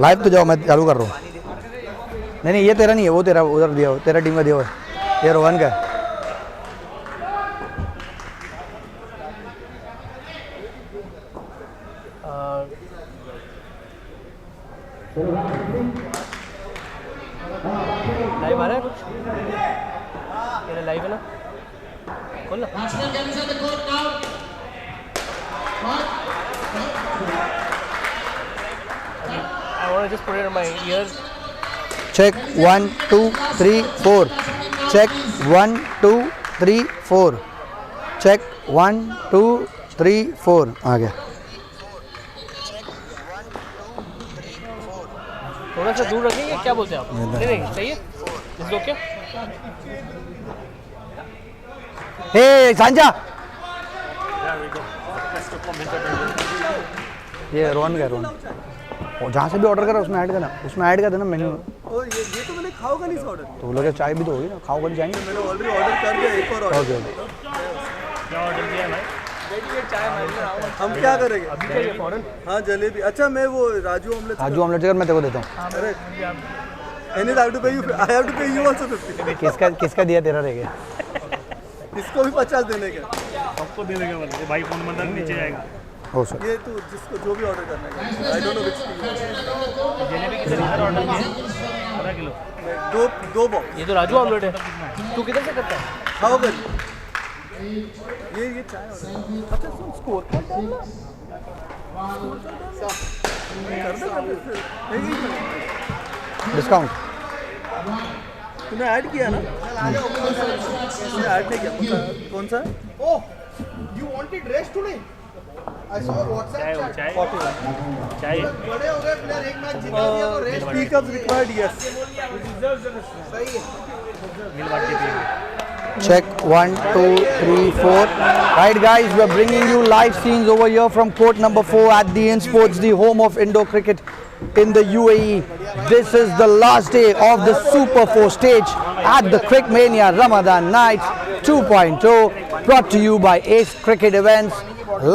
Live तो जाओ, मैं चालू कर रहा हूँ। नहीं ये तेरा नहीं है, वो तेरा उधर दिया हो, तेरा टीम का दिया हुआ है, ये रोहन का है। लाइव आ रहा है कुछ? मेरा लाइव है ना, खोल ना। I want to just put it in my ears. Check 1 2 3 4. Check 1 2 3 4. Check 1 2 3 4. आ गया। थोड़ा सा दूर रखेंगे, क्या बोलते हैं आप? नहीं सही है, इस दो क्या? हे सांझा, ये रोहन का, रोहन जहाँ से भी ऑर्डर करा उसमें ऐड करना, उसमें ऐड कर देना मेन्यू। ये तो मैंने खाओगा नहीं ऑर्डर, तो बोला चाय भी तो होगी ना, खाओ कर जाएंगे। मैंने ऑलरेडी ऑर्डर कर दिया, एक और ऑर्डर। ओके क्या ऑर्डर किया है भाई? हम क्या करेंगे अभी चाहिए फौरन? हाँ जलेबी। अच्छा मैं वो राजू ऑमलेट मैं तेरे को देता हूँ। अरे I have to pay you also 50. किसका दिया तेरा रह गया? इसको भी 50 देने का, सबको दे देगा भाई, फोन बंदा नीचे जाएगा। हो सर, ये तो जिसको जो भी ऑर्डर करना है। I don't know which jalebi कितने का ऑर्डर किया? 12 किलो। दो बॉक्स। ये तो राजू ऑमलेट है, तू किधर से करता है? खाओ कर ये चाय ऑर्डर। अच्छा सुन, स्कोर कर डालना, डिस्काउंट तूने ऐड किया ना? ऐड नहीं किया, कौन सा? Oh you wanted rest today? I saw WhatsApp चाय बड़े हो गए प्लेयर, एक मैच जीता दिया तो रेस्ट पिकअप्स रिक्वायर्ड। यस सही है, मिल बांट के पिएंगे। Check 1 2 3 4. Right guys, we are bringing you live scenes over here from court number 4 at the Insportz, the home of indoor cricket in the UAE. This is the last day of the Super 4 stage at the CricMania Ramadan Nights 2.0, brought to you by Ace Cricket Events.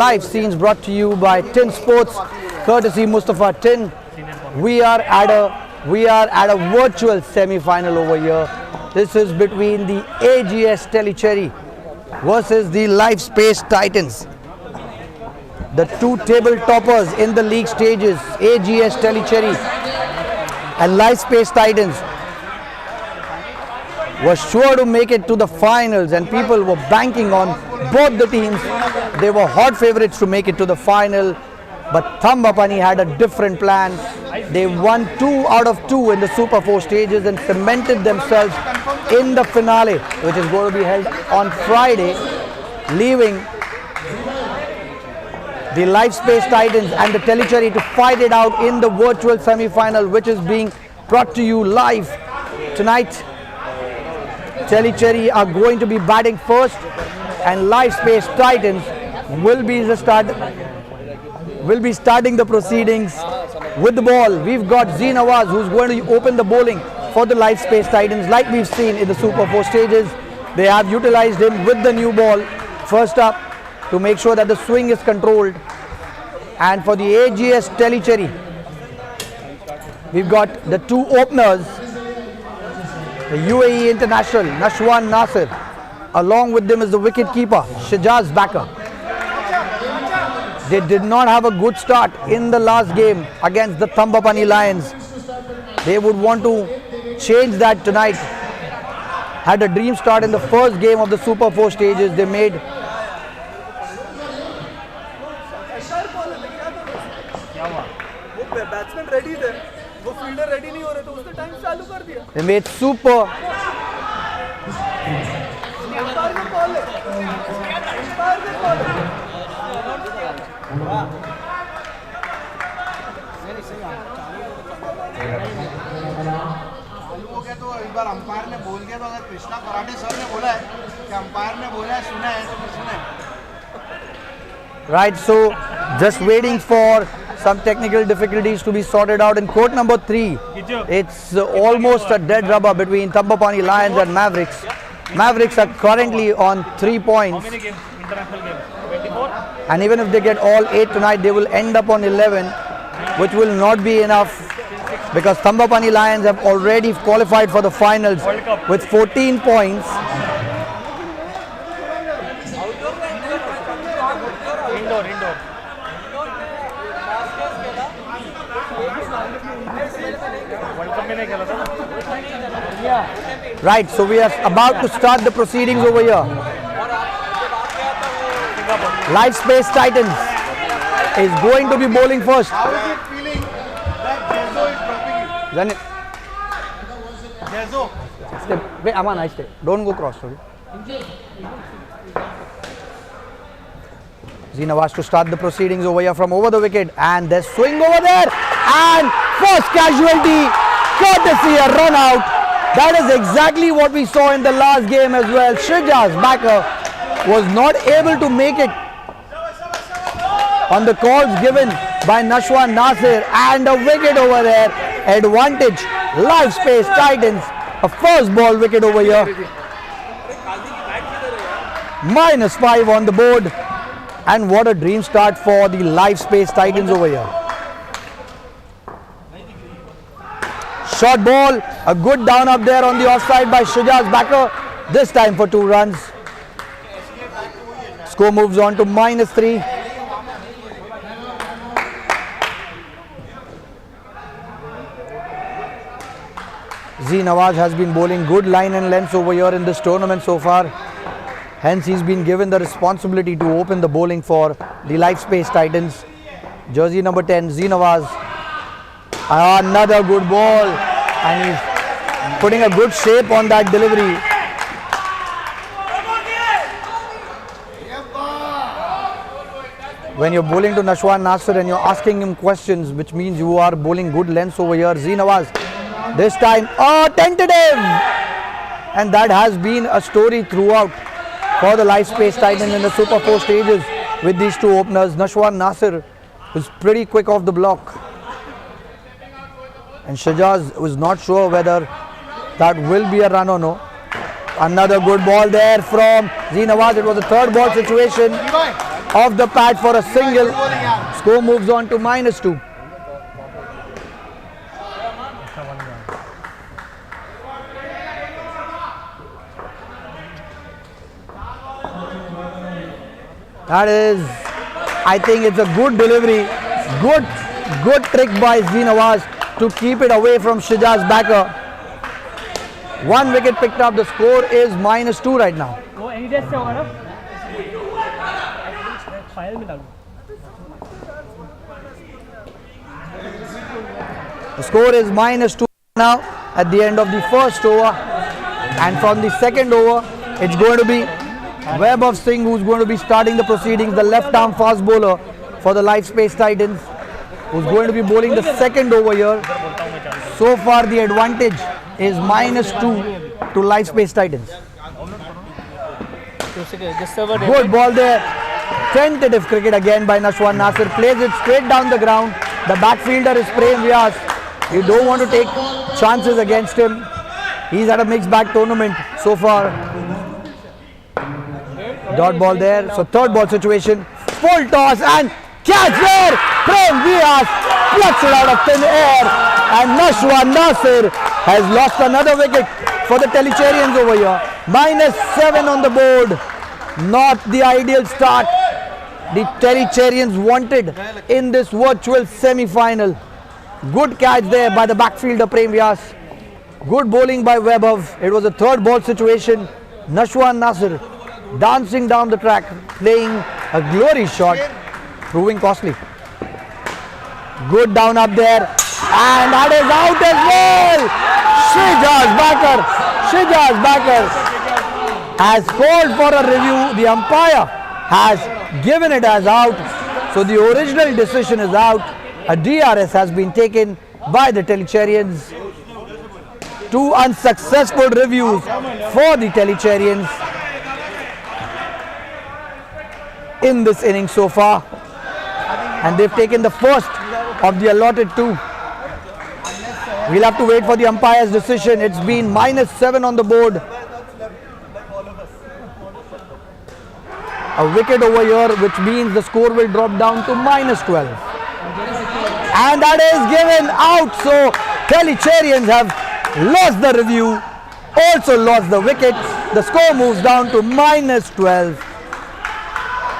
Live scenes brought to you by Insportz, courtesy Mustafa Tin. We are at a virtual semi-final over here. This is between the AGS Tellicherry versus the LiveSpace Titans. The two table toppers in the league stages, AGS Tellicherry and LiveSpace Titans, were sure to make it to the finals, and people were banking on both the teams. They were hot favorites to make it to the final, but Thambapani had a different plan. They won 2 out of 2 in the Super 4 stages and cemented themselves in the finale, which is going to be held on Friday, leaving the LiveSpace Titans and the Tellicherry to fight it out in the virtual semi-final, which is being brought to you live tonight. Tellicherry are going to be batting first, and LiveSpace Titans will be starting the proceedings with the ball. We've got Nawaz, who's going to open the bowling for the LiveSpace Titans, like we've seen in the Super 4 stages. They have utilized him with the new ball first up to make sure that the swing is controlled. And for the AGS Tellicherry, we've got the two openers, the UAE international Nashwan Nasir, along with them is the wicket keeper Shajaz Backer. They did not have a good start in the last game against the Thambapani Lions. They would want to change that tonight. Had a dream start in the first game of the Super 4 stages. They made batsman ready थे, वो fielder ready नहीं हो रहे तो उसने time चालू कर दिया। They made super. तो एक बार अंपायर ने बोल दिया, तो अगर कृष्णा कराटे सर ने बोला है कि अंपायर ने बोला है, सुना है तो फिर सुना है। Right, so just waiting for some technical difficulties to be sorted out in court number 3. It's almost a dead rubber between Thambapani Lions and Mavericks. Mavericks are currently on 3 points, and even if they get all 8 tonight, they will end up on 11. which will not be enough because Thambapani Lions have already qualified for the finals with 14 points. Indoor. Right, so we are about to start the proceedings over here. LiveSpace Titans is going to be bowling first. How is it feeling that Jezo is dropping you? Jezo. Stay. Wait, Aman, I stay. Don't go cross. Okay? Nawaz to start the proceedings over here from over the wicket, and there's swing over there, and first casualty, courtesy a run out. That is exactly what we saw in the last game as well. Shijaz backer was not able to make it on the calls given by Nashwan Nasir, and a wicket over there. Advantage, LiveSpace Titans, a first ball wicket over here. -5 on the board, and what a dream start for the LiveSpace Titans over here. Short ball, a good down up there on the offside by Shijaz backer, this time for 2 runs. Score moves on to -3. Nawaz has been bowling good line and lengths over here in this tournament so far. Hence, he's been given the responsibility to open the bowling for the LiveSpace Titans. Jersey number 10, Nawaz. Another good ball, and he's putting a good shape on that delivery. When you're bowling to Nashwan Nasir and you're asking him questions, which means you are bowling good lengths over here. Nawaz, this time, tentative! And that has been a story throughout for the LiveSpace Titans in the Super 4 stages with these 2 openers. Nashwan Nasir was pretty quick off the block, and Shijaz was not sure whether that will be a run or no. Another good ball there from Nawaz. It was a 3rd ball situation off the pad for a single. Score moves on to -2. That is, I think it's a good delivery, good trick by Nawaz to keep it away from Shijaz backer. 1 wicket picked up. The score is -2 right now. वो any desk से होगा ना? File में डालूं. The score is -2 now at the end of the first over, and from the second over, it's going to be Webb of Singh who's going to be starting the proceedings, the left-arm fast bowler for the LiveSpace Titans, who's going to be bowling the second over here. So far, the advantage is -2 to LiveSpace Titans. Good ball there. Tentative cricket again by Nashwan Nasir. Plays it straight down the ground. The backfielder is Prem Vyas. You don't want to take chances against him. He's had a mixed bag tournament so far. Dot ball there. So 3rd ball situation. Full toss and catch there. Prem Vyas plucks it out of thin air. And Nashwan Nasir has lost another wicket for the Tellicherryans over here. -7 on the board. Not the ideal start the Tellicherryans wanted in this virtual semi-final. Good catch there by the backfielder Prem Vyas. Good bowling by Webber. It was a 3rd ball situation. Nashwan Nasir dancing down the track, playing a glory shot, proving costly. Good down up there, and that is out as well. Shijaz backer has called for a review. The umpire has given it as out, so the original decision is out. A DRS has been taken by the Tellicherryans. 2 unsuccessful reviews for the Tellicherryans in this inning so far, and they've taken the first of the allotted 2. We'll have to wait for the umpire's decision. It's been -7 on the board. A wicket over here, which means the score will drop down to -12. And that is given out. So Tellicherryans have lost the review, also lost the wicket. The score moves down to -12.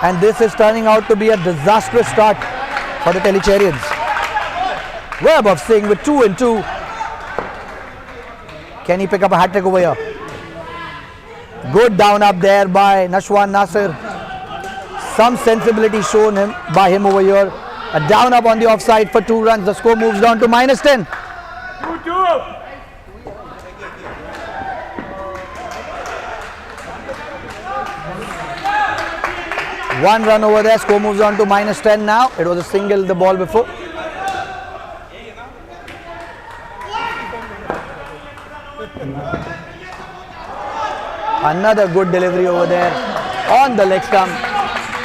And this is turning out to be a disastrous start for the Tellicherryans. Webb of Singh with 2 and 2. Can he pick up a hat-trick over here? Good down up there by Nashwan Nasir. Some sensibility shown by him over here. A down up on the offside for 2 runs. The score moves down to -10. One run over there. Score moves on to -10 now. It was a single the ball before. Another good delivery over there on the leg stump.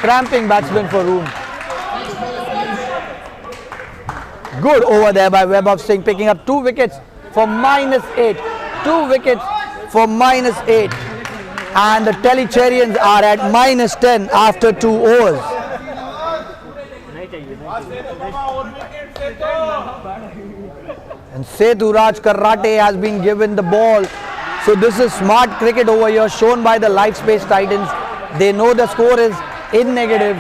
Cramping batsman for room. Good over there by Webb of Singh, picking up 2 wickets for -8. 2 wickets for -8. And the Tellicherryans are at -10 after 2 overs. And Seturaj Karate has been given the ball. So this is smart cricket over here shown by the LiveSpace Titans. They know the score is in negative.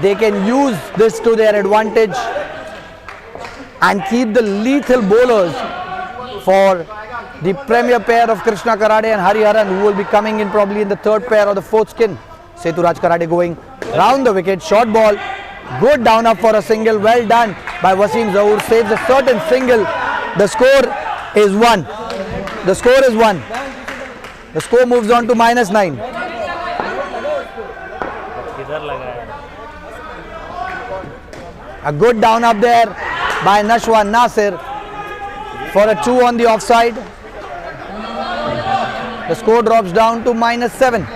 They can use this to their advantage and keep the lethal bowlers for the premier pair of Krishna Karade and Hariharan, who will be coming in probably in the 3rd pair or the 4th skin. Seturaj Karade going round the wicket, short ball, good down up for a single, well done by Wasim Zahoor, saves a certain single. The score is 1. The score is 1. The score moves on to -9. A good down up there by Nashwan Nasir for a 2 on the offside. The score drops down to -7.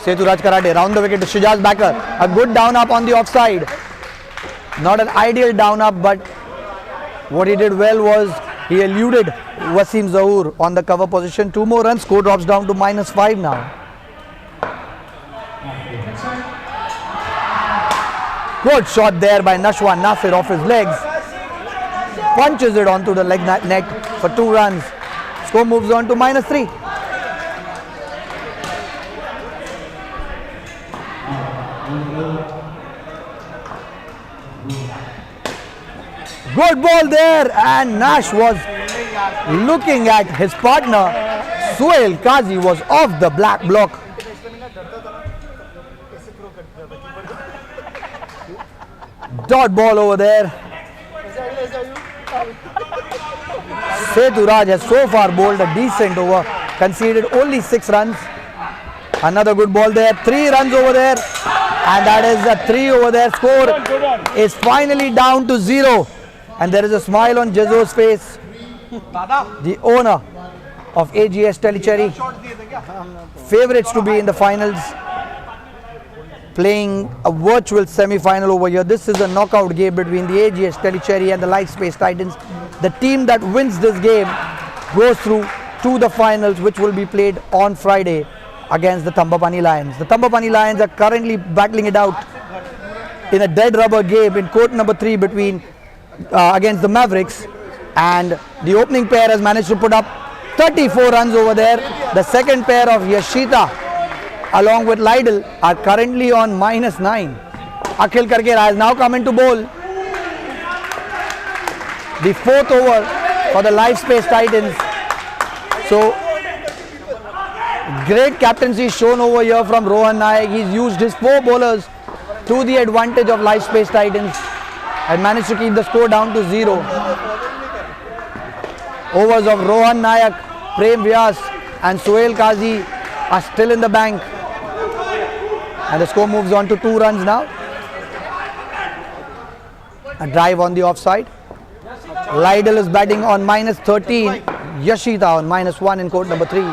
Seturaj Karate round the wicket to Shujaz backer. A good down up on the offside. Not an ideal down up, but what he did well was he eluded Wasim Zahoor on the cover position. 2 more runs, score drops down to -5 now. Good shot there by Nashwan Nasir off his legs. Punches it onto the leg neck for 2 runs. Score moves on to -3. Good ball there, and Nash was looking at his partner. Suhail Qazi was off the black block. Dot ball over there. Seturaj has so far bowled a decent over, conceded only 6 runs. Another good ball there, 3 runs over there, and that is a 3 over there. Score is finally down to 0, and there is a smile on Jazzo's face. The owner of AGS Tellicherry, favourites to be in the finals, playing a virtual semi-final over here. This is a knockout game between the AGS Tellicherry and the LiveSpace Titans. The team that wins this game goes through to the finals, which will be played on Friday against the Thambapani Lions. The Thambapani Lions are currently battling it out in a dead rubber game in court number 3 between against the Mavericks, and the opening pair has managed to put up 34 runs over there. The second pair of Yashita along with Lydell are currently on -9. Akhil Karkera has now come into bowl. The 4th over for the LiveSpace Titans. So great captaincy shown over here from Rohan Nayak. He's used his 4 bowlers to the advantage of LiveSpace Titans and managed to keep the score down to 0. Overs of Rohan Nayak, Prem Vyas and Suhail Qazi are still in the bank, and the score moves on to 2 runs now. A drive on the offside. Lydell is batting on -13, Yashita on -1 in court number 3.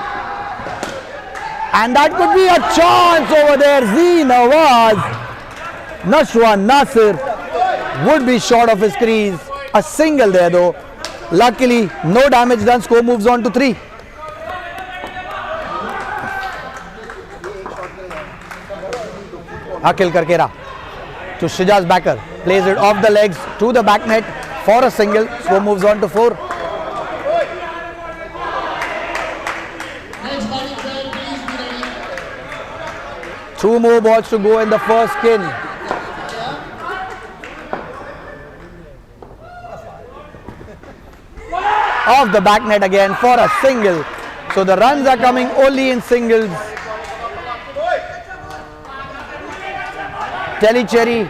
And that could be a chance over there. Z Nawaz, Nashwan Nasir would be short of his crease. A single there though. Luckily, no damage done. Score moves on to 3. Akhil Karkera to Shijaz Backer. Plays it off the legs to the back net for a single. Score moves on to 4. Two more balls to go in the first skin. Off the back net again for a single. So the runs are coming only in singles. Tellicherry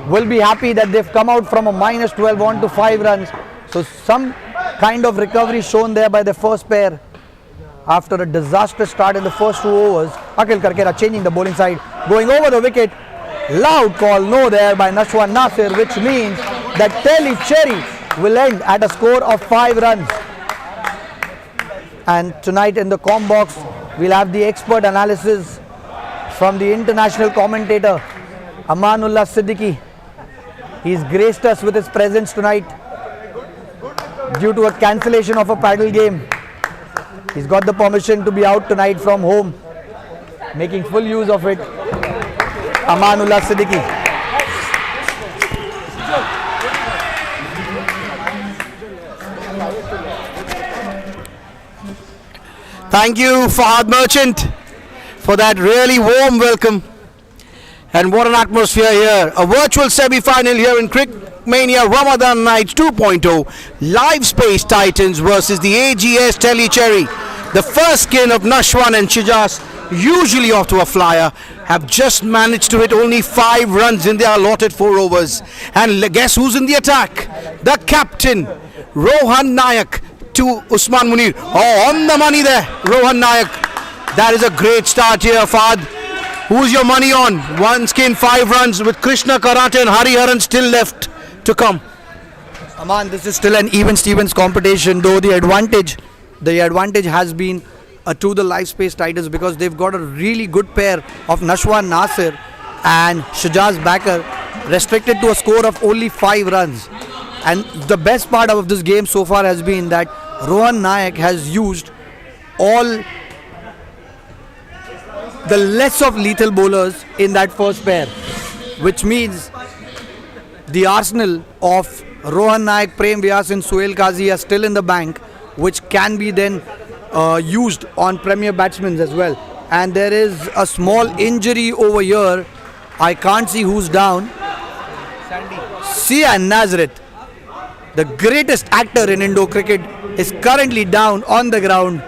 will be happy that they've come out from a -12 on to 5 runs. So some kind of recovery shown there by the first pair after a disastrous start in the first 2 overs. Akhil Karkera changing the bowling side, going over the wicket. Loud call no there by Nashwan Nasir, which means that Tellicherry will end at a score of 5 runs. And tonight in the comm box, we'll have the expert analysis from the international commentator Amanullah Siddiqui. He's graced us with his presence tonight due to a cancellation of a paddle game. He's got the permission to be out tonight from home, making full use of it. Amanullah Siddiqui. Thank you, Fahad Merchant, for that really warm welcome. And what an atmosphere here. A virtual semi-final here in CricMania Ramadan Nights 2.0. LiveSpace Titans versus the AGS Tellicherry. The first skin of Nashwan and Shijaz, usually off to a flyer, have just managed to hit only 5 runs in their allotted 4 overs. And guess who's in the attack? The captain, Rohan Nayak to Usman Munir. Oh, on the money there, Rohan Nayak. That is a great start here, Fahad. Who's your money on? 1 skin, 5 runs with Krishna Karate and Hariharan still left to come. Aman, this is still an even Stevens competition, though the advantage has been to the LiveSpace Titans because they've got a really good pair of Nashwan Nasir and Shijaz Backer, restricted to a score of only 5 runs. And the best part of this game so far has been that Rohan Nayak has used all the less of lethal bowlers in that first pair, which means the arsenal of Rohan Nayak, Prem Vyas and Suhail Qazi are still in the bank, which can be then used on premier batsmen as well. And there is a small injury over here. I can't see who's down. Sia Nazareth, the greatest actor in Indo cricket, is currently down on the ground,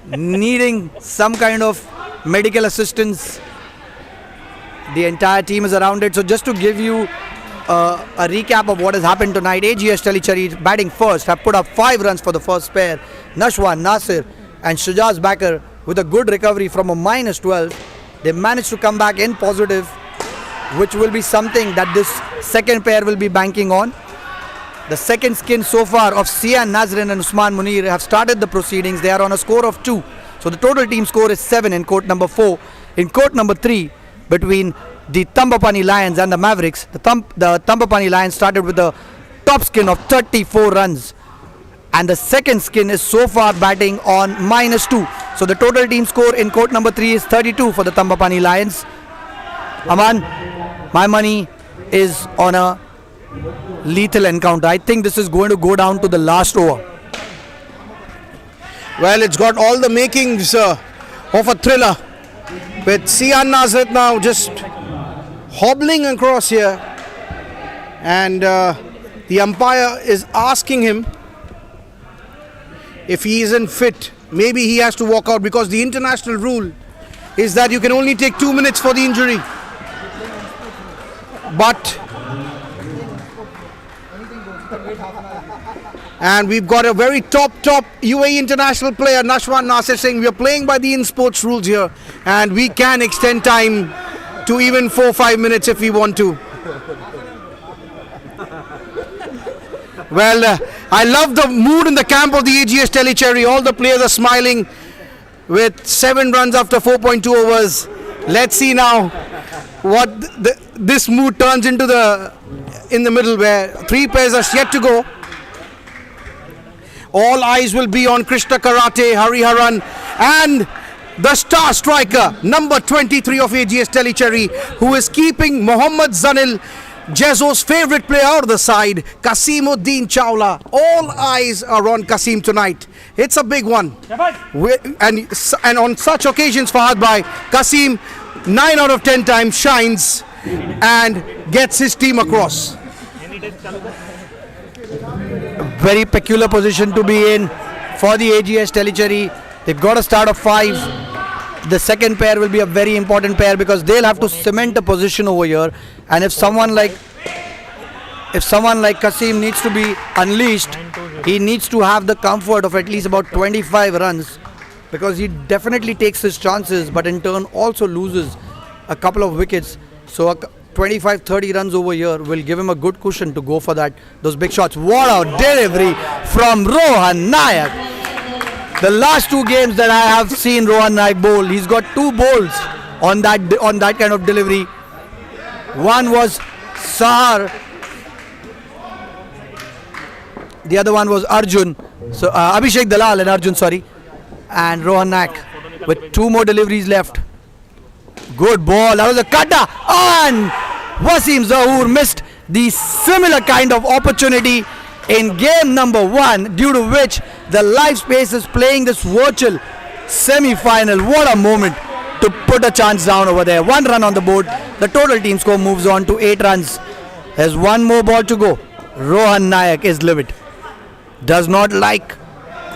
needing some kind of medical assistance. The entire team is around it. So just to give you a recap of what has happened tonight, AGS Tellicherry batting first have put up 5 runs for the first pair. Nashwan Nasir and Shijaz Backer with a good recovery from a -12. They managed to come back in positive, which will be something that this second pair will be banking on. The second skin so far of Sian Nazrin and Usman Munir have started the proceedings. They are on a score of 2. So the total team score is 7 in court number 4. In court number 3, between the Tambapani Lions and the Mavericks, the Tambapani Lions started with a top skin of 34 runs. And the second skin is so far batting on -2. So the total team score in court number 3 is 32 for the Tambapani Lions. Aman, my money is on a lethal encounter. I think this is going to go down to the last over. Well, it's got all the makings of a thriller, with Sian Nazareth now just hobbling across here, and the umpire is asking him if he isn't fit. Maybe he has to walk out, because the international rule is that you can only take 2 minutes for the injury. But and we've got a very top UAE international player, Nashwan Nasir, saying we are playing by the Insportz rules here, and we can extend time to even 4-5 minutes if we want to. Well, I love the mood in the camp of the AGS Tellicherry. All the players are smiling with 7 runs after 4.2 overs. Let's see now what this mood turns into in the middle, where 3 pairs are yet to go. All eyes will be on Krishna Karate, Hariharan, and the star striker, number 23 of AGS Tellicherry, who is keeping Mohammad Zanil, Jezzo's favorite player, out of the side, Kasimuddin Chawla. All eyes are on Kasim tonight. It's a big one. And on such occasions, Fahad Bhai, Kasim 9 out of 10 times shines and gets his team across. Very peculiar position to be in for the AGS Tellicherry. They've got a start of 5. The second pair will be a very important pair because they'll have to cement a position over here. And if someone like Kasim needs to be unleashed, he needs to have the comfort of at least about 25 runs, because he definitely takes his chances, but in turn also loses a couple of wickets. So 25-30 runs over here will give him a good cushion to go for those big shots. What a delivery from Rohan Nayak. The last 2 games that I have seen Rohan Nayak bowl, he's got 2 bowls on that kind of delivery. One was Sahar, the other one was Arjun. So Abhishek Dalal and Arjun, sorry, and Rohan Nayak with 2 more deliveries left. Good ball. That was a cutter, and Wasim Zahoor missed the similar kind of opportunity in game number 1, due to which the LiveSpace is playing this virtual semi-final. What a moment to put a chance down over there. 1 run on the board. The total team score moves on to 8 runs. There's 1 more ball to go. Rohan Nayak is livid. Does not like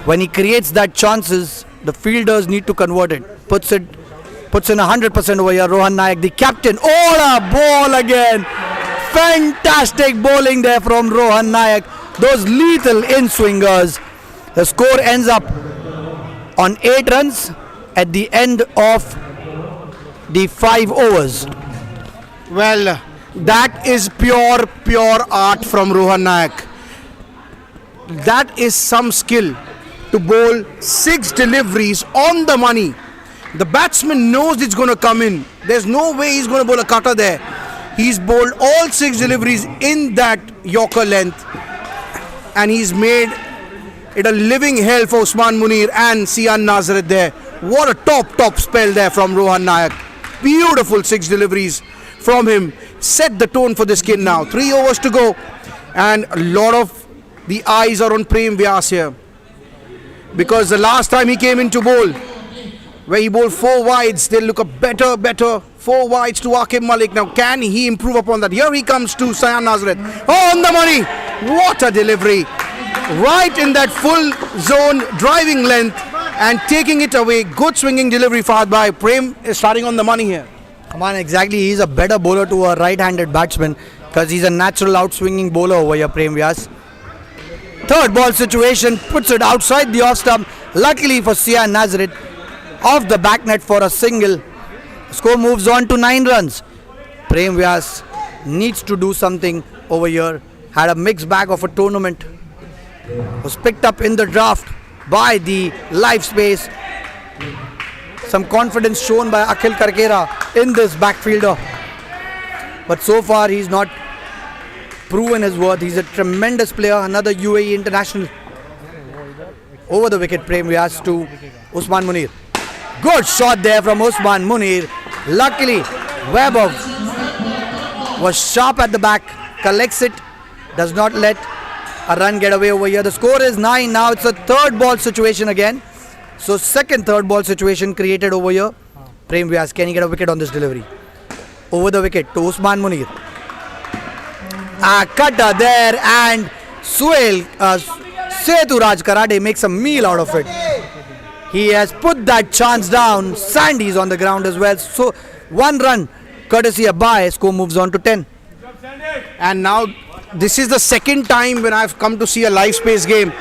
when he creates that chances. The fielders need to convert it. Puts in 100% over here. Rohan Nayak, the captain. Oh, a ball again. Fantastic bowling there from Rohan Nayak. Those lethal in-swingers. The score ends up on 8 runs at the end of the 5 overs. Well, that is pure art from Rohan Nayak. That is some skill to bowl 6 deliveries on the money. The batsman knows it's going to come in. There's no way he's going to bowl a cutter there. He's bowled all 6 deliveries in that Yorker length, and he's made it a living hell for Usman Munir and Sian Nazareth there. What a top spell there from Rohan Nayak. Beautiful 6 deliveries from him. Set the tone for this kid now. 3 overs to go, and a lot of the eyes are on Prem Vyas here, because the last time he came into bowl, where he bowled 4 wides, they'll look a better 4 wides to Aqib Malik. Now, can he improve upon that? Here he comes to Sian Nazareth. Oh, on the money. What a delivery. Right in that full zone driving length and taking it away. Good swinging delivery, Fahad Bhai. Prem is starting on the money here. Come on, exactly. He's a better bowler to a right-handed batsman, because he's a natural out-swinging bowler over here, Prem Vyas. Third ball situation, puts it outside the off stump. Luckily for Sian Nazareth, off the back net for a single. Score moves on to 9 runs. Prem Vyas needs to do something over here. Had a mixed bag of a tournament. Was picked up in the draft by the LiveSpace. Some confidence shown by Akhil Karkera in this backfielder. But so far he's not proven his worth. He's a tremendous player. Another UAE international. Over the wicket, Prem Vyas to Usman Munir. Good shot there from Usman Munir. Luckily, Webber was sharp at the back. Collects it. Does not let a run get away over here. The score is 9 now. It's a 3rd ball situation again. So second 3rd ball situation created over here. Prem Vyas, can he get a wicket on this delivery? Over the wicket to Usman Munir. A cutter there, and Seturaj Karade makes a meal out of it. He has put that chance down. Sandy's on the ground as well. So 1 run courtesy of Bhai. Score moves on to 10. And now this is the 2nd time when I've come to see a LiveSpace game.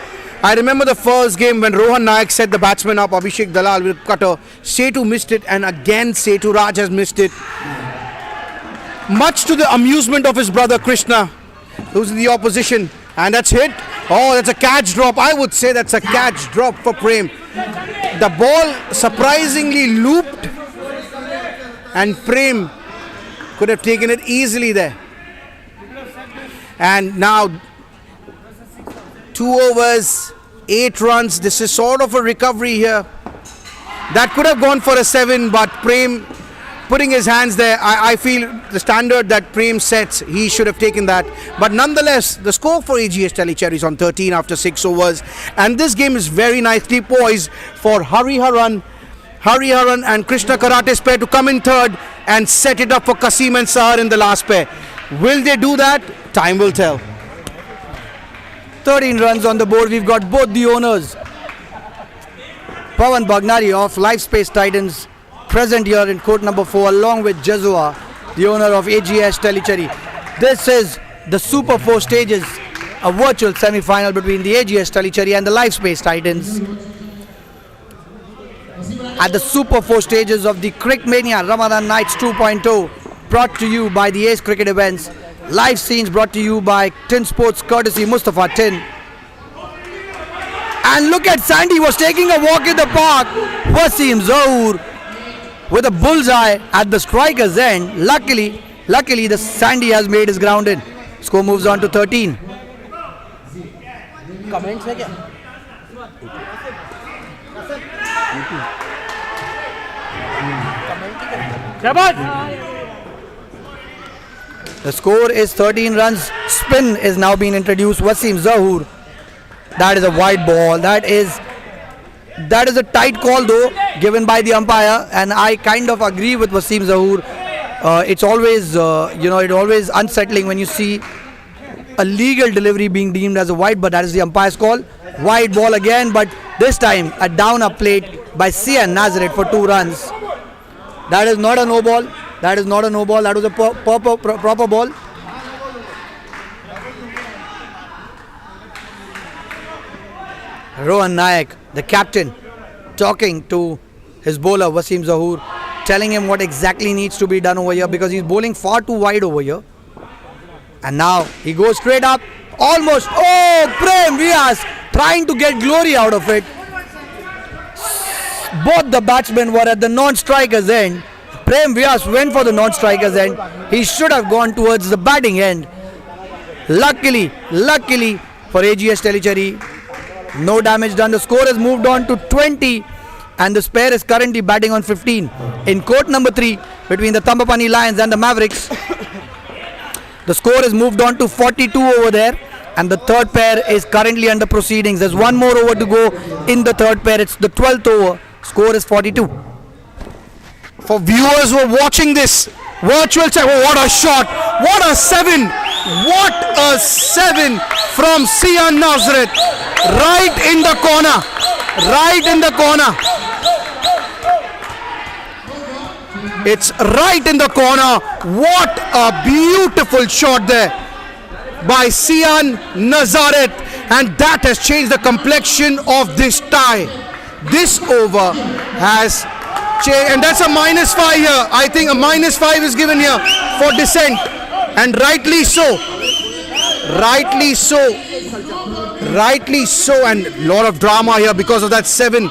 I remember the first game when Rohan Nayak set the batsman up, Abhishek Dalal with cutter. Setu missed it, and again Seturaj has missed it. Much to the amusement of his brother Krishna, who's in the opposition. And that's hit. Oh, that's a catch drop. I would say that's a catch drop for Prem. The ball surprisingly looped, and Prem Could have taken it easily there. And now 2 overs, 8 runs. This is sort of a recovery here. That could have gone for a 7, but Prem putting his hands there. I feel the standard that Prem sets, he should have taken that. But nonetheless, the score for AGS Tellicherry is on 13 after 6 overs. And this game is very nicely poised for Hariharan and Krishna Karate's pair to come in third and set it up for Kasim and Sahar in the last pair. Will they do that? Time will tell. 13 runs on the board. We've got both the owners, Pawan Bhagnari of LiveSpace Titans, present here in court number 4, along with Jazua, the owner of AGS Tellicherry. This is the Super 4 stages, a virtual semi-final between the AGS Tellicherry and the LiveSpace Titans. At the Super 4 stages of the CricMania Ramadan Nights 2.0, brought to you by the Ace Cricket Events. Live scenes brought to you by Insportz, courtesy Mustafa Tin. And look at Sandy was taking a walk in the park. Wasim Zahoor with a bullseye at the striker's end. Luckily the Sandy has made his ground in. Score moves on to 13. Comments है क्या? The score is 13 runs. Spin is now being introduced. Wasim Zahoor. That is a wide ball. That is a tight call though, given by the umpire, and I kind of agree with Wasim Zahoor. It's always always unsettling when you see a legal delivery being deemed as a wide, but that is the umpire's call. Wide ball again, but this time a down up plate by Sian Nazareth for 2 runs. That is not a no ball. That is not a no ball. That was a proper ball. Rohan Nayak, the captain, talking to his bowler Wasim Zahoor, telling him what exactly needs to be done over here because he's bowling far too wide over here. And now he goes straight up, almost. Oh, Prem Vyas trying to get glory out of it. Both the batsmen were at the non-striker's end. Prem Vyas went for the non-striker's end. He should have gone towards the batting end. Luckily for AGS Tellicherry, no damage done. The score has moved on to 20 and the pair is currently batting on 15. In court number 3 between the Tambapani Lions and the Mavericks, the score has moved on to 42 over there and the third pair is currently under proceedings. There's one more over to go in the third pair. It's the 12th over. Score is 42. For viewers who are watching this virtual check, oh, what a shot, what a 7, what a 7 from Sian Nazareth, right in the corner. It's right in the corner. What a beautiful shot there by Sian Nazareth, and that has changed the complexion of this tie. This over has changed, and that's a -5 here. I think a -5 is given here for dissent, and rightly so, and a lot of drama here because of that 7.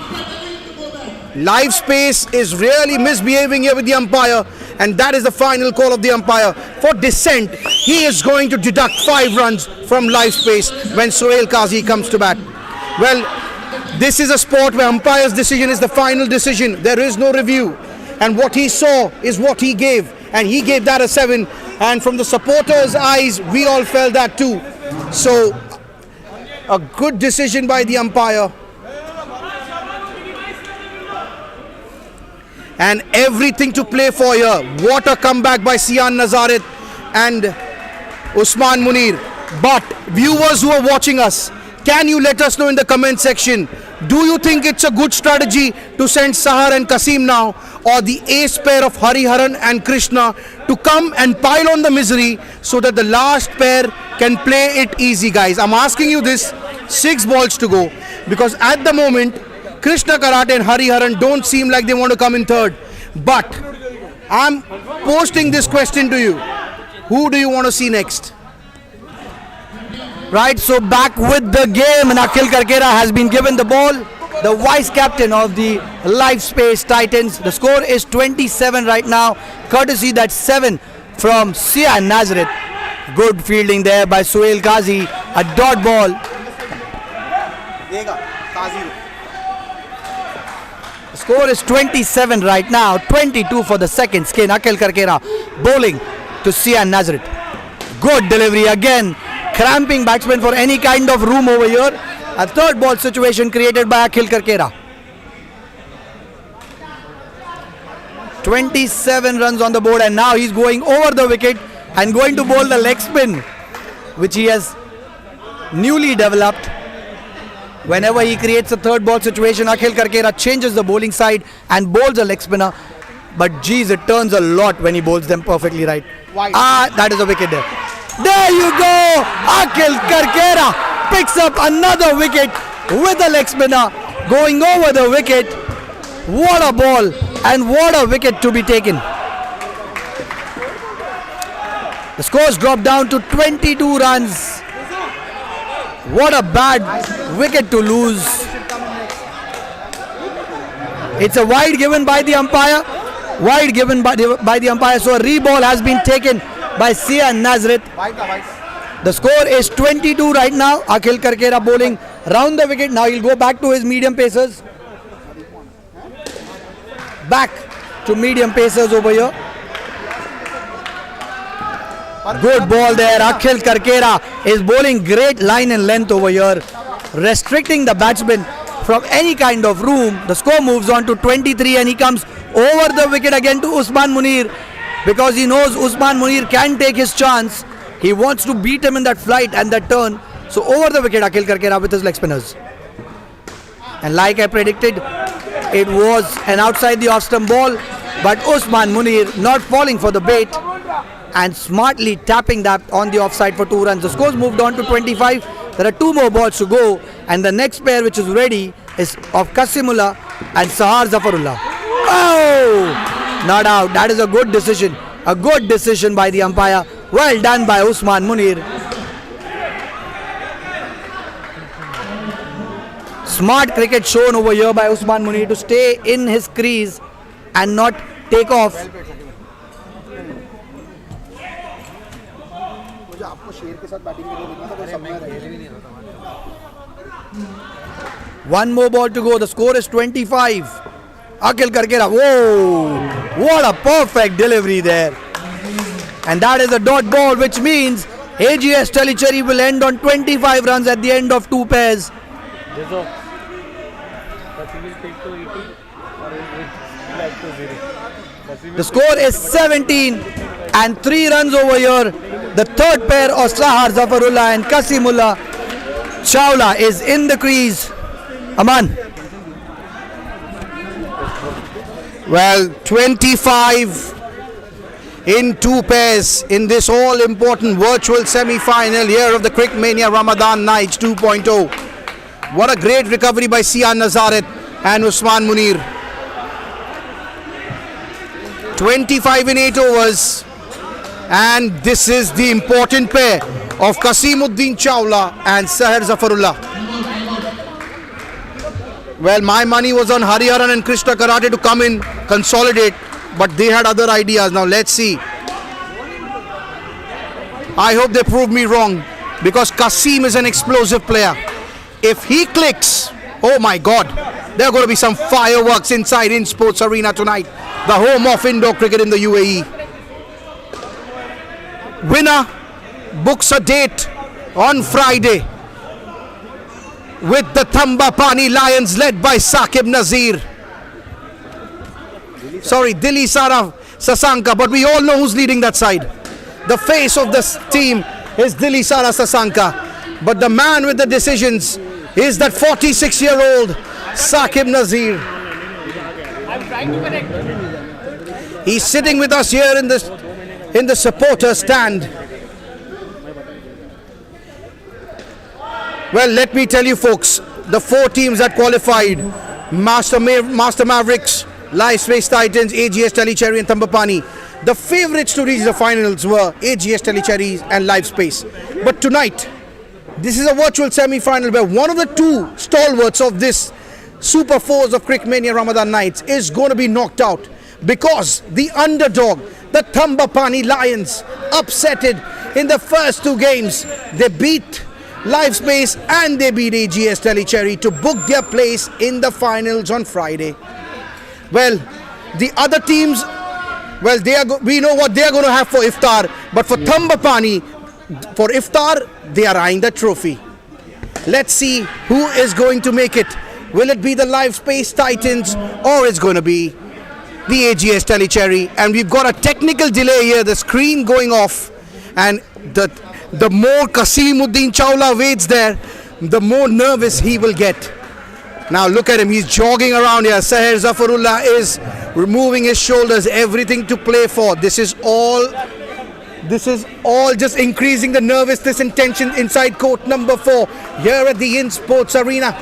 LiveSpace is really misbehaving here with the umpire, and that is the final call of the umpire for dissent. He is going to deduct 5 runs from LiveSpace when Sohail Qazi comes to bat. Well, this is a sport where umpire's decision is the final decision. There is no review, and what he saw is what he gave, and he gave that a 7, and from the supporters' eyes we all felt that too. So a good decision by the umpire, and everything to play for here. What a comeback by Sian Nazareth and Usman Munir. But viewers who are watching us, can you let us know in the comment section, do you think it's a good strategy to send Sahar and Kasim now, or the ace pair of Hariharan and Krishna to come and pile on the misery so that the last pair can play it easy? Guys, I'm asking you this, 6 balls to go, because at the moment Krishna Karate and Hariharan don't seem like they want to come in third. But I'm posting this question to you. Who do you want to see next? Right, so back with the game, and Akhil Karkera has been given the ball, the vice captain of the LiveSpace Titans. The score is 27 right now, courtesy that 7 from Sia Nazareth. Good fielding there by Suhail Qazi. A dot ball. The score is 27 right now. 22 for the second skin. Akhil Karkera bowling to Sia Nazareth. Good delivery again. Cramping batsman for any kind of room over here. A third ball situation created by Akhil Karkera. 27 runs on the board, and now he's going over the wicket and going to bowl the leg spin, which he has newly developed. Whenever he creates a third ball situation, Akhil Karkera changes the bowling side and bowls a leg spinner. But geez, it turns a lot when he bowls them perfectly right. That is a wicket there. There you go! Akhil Karkera picks up another wicket with a leg spinner going over the wicket. What a ball and what a wicket to be taken. The scores dropped down to 22 runs. What a bad wicket to lose. It's a wide given by the umpire. Wide given by the umpire. So a reball has been taken by Sia Nazareth. The score is 22 right now. Akhil Karkera bowling round the wicket. Now he'll go back to his medium pacers. Back to medium pacers over here. Good ball there. Akhil Karkera is bowling great line and length over here, restricting the batsman from any kind of room. The score moves on to 23 and he comes over the wicket again to Usman Munir, because he knows Usman Munir can take his chance. He wants to beat him in that flight and that turn. So over the wicket Akhil Karkera with his leg spinners. And like I predicted, it was an outside the off stump ball, but Usman Munir not falling for the bait and smartly tapping that on the offside for 2 runs. The scores moved on to 25. There are 2 more balls to go, and the next pair which is ready is of Qasimullah and Sahar Zafarullah. Oh! Not out. That is a good decision. A good decision by the umpire. Well done by Usman Munir. Smart cricket shown over here by Usman Munir to stay in his crease and not take off. One more ball to go. The score is 25. Akhil Karkera. Whoa! What a perfect delivery there. And that is a dot ball, which means AGS Tellicherry will end on 25 runs at the end of 2 pairs. The score is 17 and 3 runs over here. The third pair of Sahar Zafarullah and Qasimullah Chawla is in the crease. Aman. Well, 25 in 2 pairs in this all-important virtual semi-final here of the CricMania Ramadan Nights 2.0. What a great recovery by Sia Nazareth and Usman Munir. 25 in 8 overs. And this is the important pair of Qasimuddin Chawla and Sahar Zafarullah. Well, my money was on Hariharan and Krishna Karate to come in, consolidate, but they had other ideas. Now let's see. I hope they prove me wrong, because Qasim is an explosive player. If he clicks, oh my God, there are going to be some fireworks inside Insportz Arena tonight, the home of indoor cricket in the UAE. Winner books a date on Friday with the Thamba Pani Lions led by Saqib Nazir. Sorry, Dilli Sara Sasanka, but we all know who's leading that side. The face of this team is Dilli Sara Sasanka, but the man with the decisions is that 46-year-old Saqib Nazir. He's sitting with us here in the supporter stand. Well, let me tell you folks, the 4 teams that qualified, Master Mavericks, LiveSpace Titans, AGS Tellicherry and Thamba Pani. The favourites to reach the finals were AGS Tellicherry and LiveSpace. But tonight, this is a virtual semi-final where one of the 2 stalwarts of this Super 4s of CricMania Ramadan Nights is going to be knocked out. because the underdog, the Thambapani Lions, upsetted in the first 2 games. They beat LiveSpace and they beat AGS Tellicherry to book their place in the finals on Friday. Well, the other teams, well, we know what they are going to have for iftar, but for Thambapani, for iftar, they are eyeing the trophy. Let's see who is going to make it. Will it be the LiveSpace Titans or it's going to be the AGS Tellicherry? And we've got a technical delay here, the screen going off, and the more Kasimuddin Chawla waits there, the more nervous he will get. Now look at him, he's jogging around here. Seher Zafarullah is removing his shoulders, everything to play for. This is all just increasing the nervousness and tension inside court number 4 here at the Insportz Arena.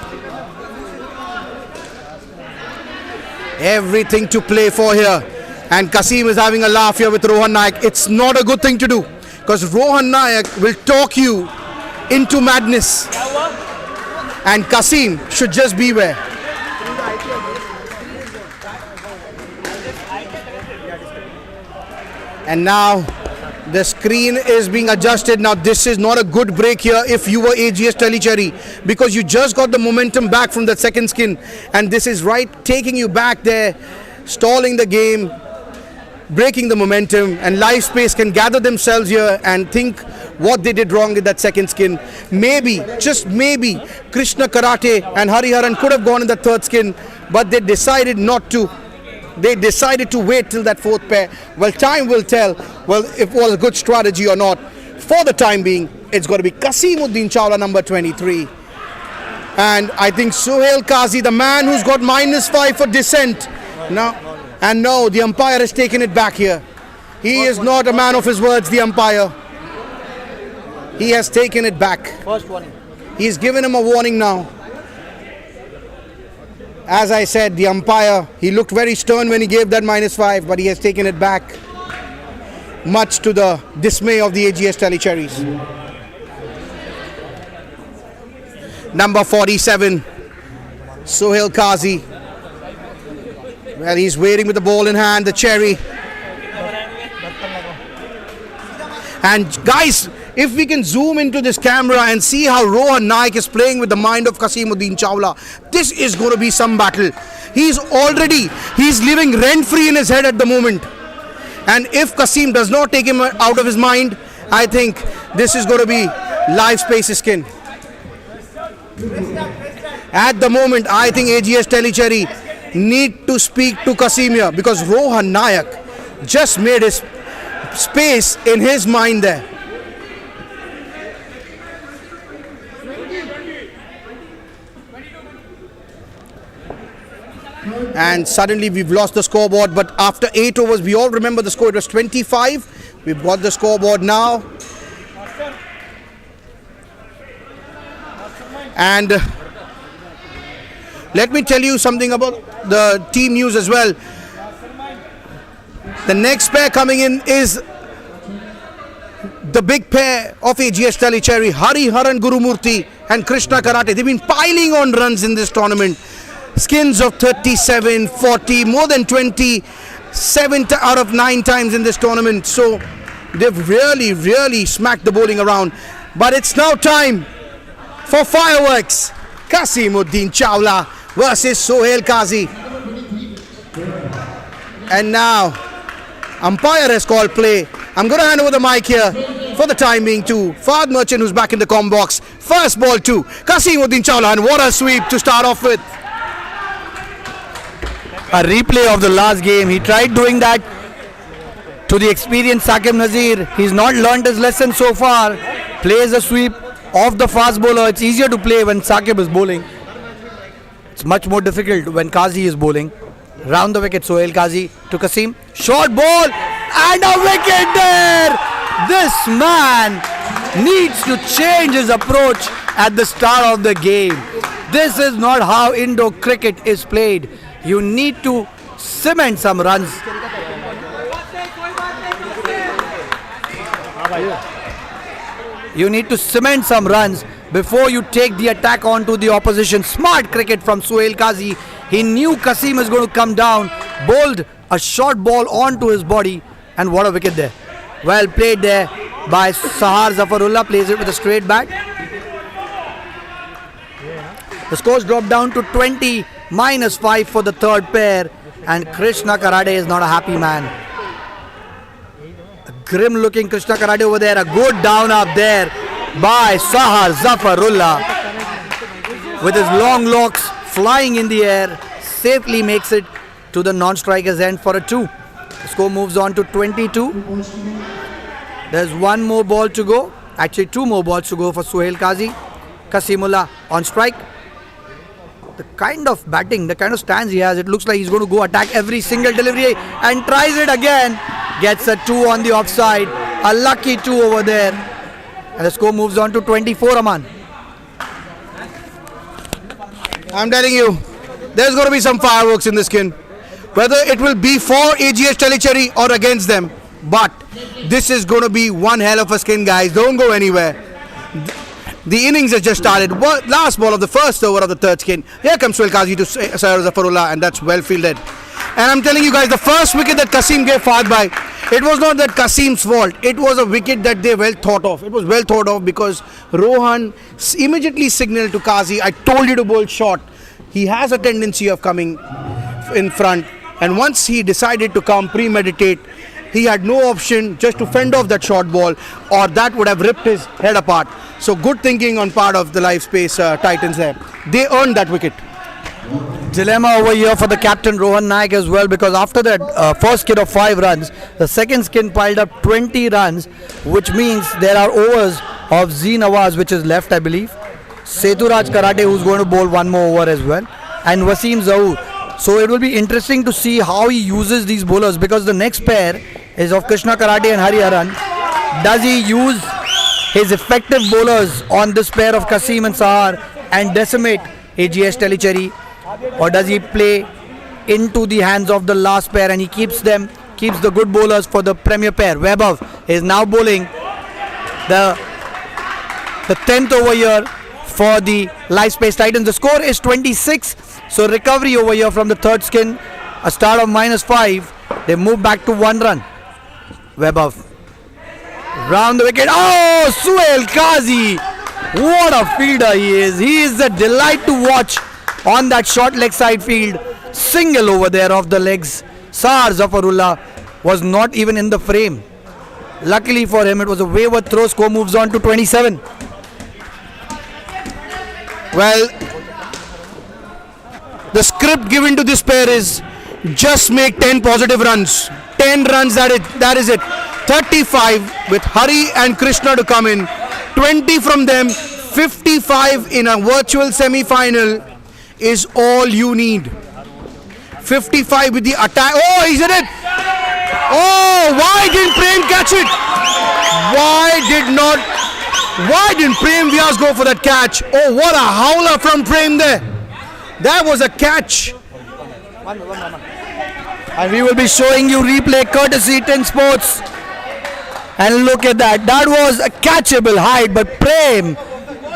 Everything to play for here. And Kasim is having a laugh here with Rohan Nayak. It's not a good thing to do, because Rohan Nayak will talk you into madness. And Kasim should just beware. And now the screen is being adjusted. Now this is not a good break here if you were AGS Tellicherry, because you just got the momentum back from the second skin, and this is right taking you back there, stalling the game, breaking the momentum, and LiveSpace can gather themselves here and think what they did wrong in that second skin. Maybe, just maybe, Krishna Karate and Hariharan could have gone in the third skin, but they decided not to. They decided to wait till that fourth pair. Well, time will tell, well, if it was a good strategy or not. For the time being, it's got to be Kasimuddin Chawla, number 23. And I think Sohail Qazi, the man who's got -5 for dissent. No, the umpire has taken it back here. He is not a man of his words, the umpire. He has taken it back. First warning. He's given him a warning now. As I said, the umpire, he looked very stern when he gave that -5, but he has taken it back, much to the dismay of the AGS Tellicherrys. Number 47, Sohail Qazi. Well, he's waiting with the ball in hand, the Cherry. And guys, if we can zoom into this camera and see how Rohan Nayak is playing with the mind of Kasimuddin Chawla, this is going to be some battle. He's living rent-free in his head at the moment. And if Kasim does not take him out of his mind, I think this is going to be LiveSpace's skin. At the moment, I think AGS Tellicherry need to speak to Kasim here, because Rohan Nayak just made his space in his mind there. And suddenly we've lost the scoreboard, but after 8 overs, we all remember the score, it was 25. We've got the scoreboard now. And let me tell you something about the team news as well. The next pair coming in is the big pair of AGS Tellicherry, Hariharan Gurumurthy and Krishna Karate. They've been piling on runs in this tournament. Skins of 37, 40, more than 20, 7 out of 9 times in this tournament. So they've really smacked the bowling around. But it's now time for fireworks. Kasimuddin Chawla versus Sohail Qazi. And now, umpire has called play. I'm going to hand over the mic here for the time being to Fahad Merchant, who's back in the comm box. First ball to Kasimuddin Chawla, and what a sweep to start off with. A replay of the last game. He tried doing that to the experienced Saqib Nazir. He's not learned his lesson so far. Plays a sweep off the fast bowler. It's easier to play when Saqib is bowling. It's much more difficult when Qazi is bowling. Round the wicket, Sohail Qazi to Kasim. Short ball and a wicket there. This man needs to change his approach at the start of the game. This is not how Indo cricket is played. You need to cement some runs. You need to cement some runs before you take the attack onto the opposition. Smart cricket from Sohail Qazi. He knew Kasim is going to come down bowled a short ball onto his body, and what a wicket there. Well played there by Sahar Zafarullah, plays it with a straight bat. The scores dropped down to 20 -5 for the third pair, and Krishna Karade is not a happy man. A grim looking Krishna Karade over there, a good down up there by Sahar Zafarullah with his long locks flying in the air, safely makes it to the non-striker's end for a 2. The score moves on to 22. There's one more ball to go, actually 2 more balls to go for Suhail Qazi. Kasimullah on strike. The kind of batting, the kind of stance he has, it looks like he's going to go attack every single delivery and tries it again. Gets a 2 on the offside. A lucky 2 over there. And the score moves on to 24, Aman. I'm telling you, there's going to be some fireworks in this skin. Whether it will be for AGS Tellicherry or against them. But this is going to be one hell of a skin, guys. Don't go anywhere. The innings has just started. Last ball of the first over of the third skin. Here comes Suhail Qazi to Sahar Zafarullah, and that's well fielded. And I'm telling you guys, the first wicket that Kasim gave Fahad by, it was not that Kasim's fault. It was a wicket that they well thought of. It was well thought of because Rohan immediately signaled to Qazi, I told you to bowl short. He has a tendency of coming in front. And once he decided to come premeditate, he had no option just to fend off that short ball, or that would have ripped his head apart. So good thinking on part of the LiveSpace Titans there. They earned that wicket. Dilemma over here for the captain Rohan Nayak as well, because after that first skid of 5 runs, the second skin piled up 20 runs, which means there are overs of Z Nawaz which is left, I believe. Seturaj Karate, who's going to bowl 1 more over as well, and Wasim Zahoor. So it will be interesting to see how he uses these bowlers, because the next pair is of Krishna Karate and Hariharan. Does he use his effective bowlers on this pair of Kasim and Sahar and decimate AGS Tellicherry, or does he play into the hands of the last pair and he keeps the good bowlers for the premier pair? Vaibhav is now bowling the 10th over here for the LiveSpace Titans. The score is 26. So recovery over here from the third skin. A start of -5. They move back to 1 run. Vaibhav round the wicket. Oh, Suhail Qazi. What a fielder he is. He is a delight to watch on that short leg side field. Single over there off the legs. Sahar Zafarullah was not even in the frame. Luckily for him, it was a wayward throw. Score moves on to 27. Well, the script given to this pair is just make 10 positive runs. 10 runs, that is it. 35 with Hari and Krishna to come in. 20 from them. 55 in a virtual semi-final is all you need. 55 with the attack. Oh, he's in it. Oh, why didn't Prem catch it? Why didn't Prem Vyas go for that catch? Oh, what a howler from Prem there. That was a catch. And we will be showing you replay courtesy Insportz. And look at that. That was a catchable height, but Prem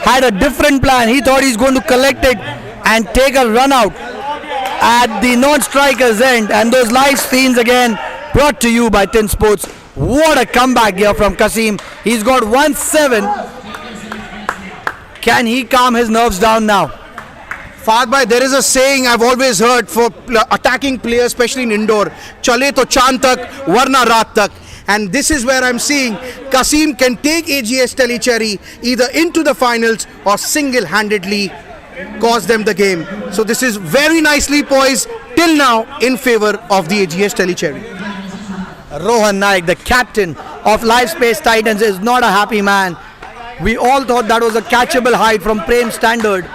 had a different plan. He thought he's going to collect it and take a run out at the non-striker's end. And those live scenes again brought to you by Insportz. What a comeback here from Kasim. He's got 1-7. Can he calm his nerves down now? Fahad bhai, there is a saying I've always heard for attacking players, especially in indoor. Chale to chand tak, warna raat tak. And this is where I'm seeing Kasim can take AGS Tellicherry either into the finals or single-handedly cause them the game. So this is very nicely poised till now in favor of the AGS Tellicherry. Rohan Nayak, the captain of LiveSpace Titans, is not a happy man. We all thought that was a catchable height from Prem's standard.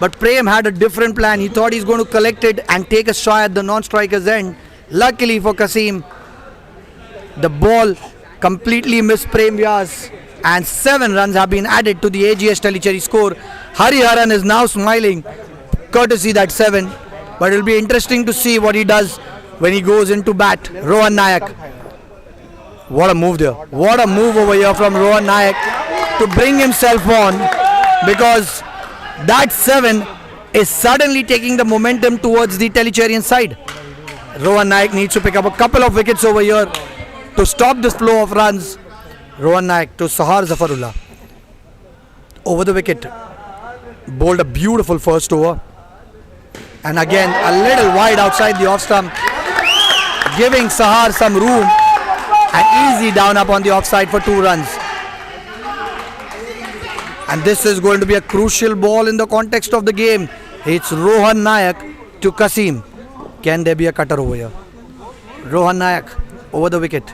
But Prem had a different plan. He thought he's going to collect it and take a shot at the non-striker's end. Luckily for Kasim, the ball completely missed Prem Vyas, and 7 runs have been added to the AGS Tellicherry score. Hariharan is now smiling, courtesy that 7. But it will be interesting to see what he does when he goes into bat. Rohan Nayak. What a move there. What a move over here from Rohan Nayak to bring himself on, because that 7 is suddenly taking the momentum towards the Tellicherryan side. Rohan Nayak needs to pick up a couple of wickets over here to stop this flow of runs. Rohan Nayak to Sahar Zafarullah. Over the wicket. Bowled a beautiful first over. And again, a little wide outside the off stump. Giving Sahar some room. And easy down up on the offside for 2 runs. And this is going to be a crucial ball in the context of the game. It's Rohan Nayak to Kasim. Can there be a cutter over here? Rohan Nayak over the wicket.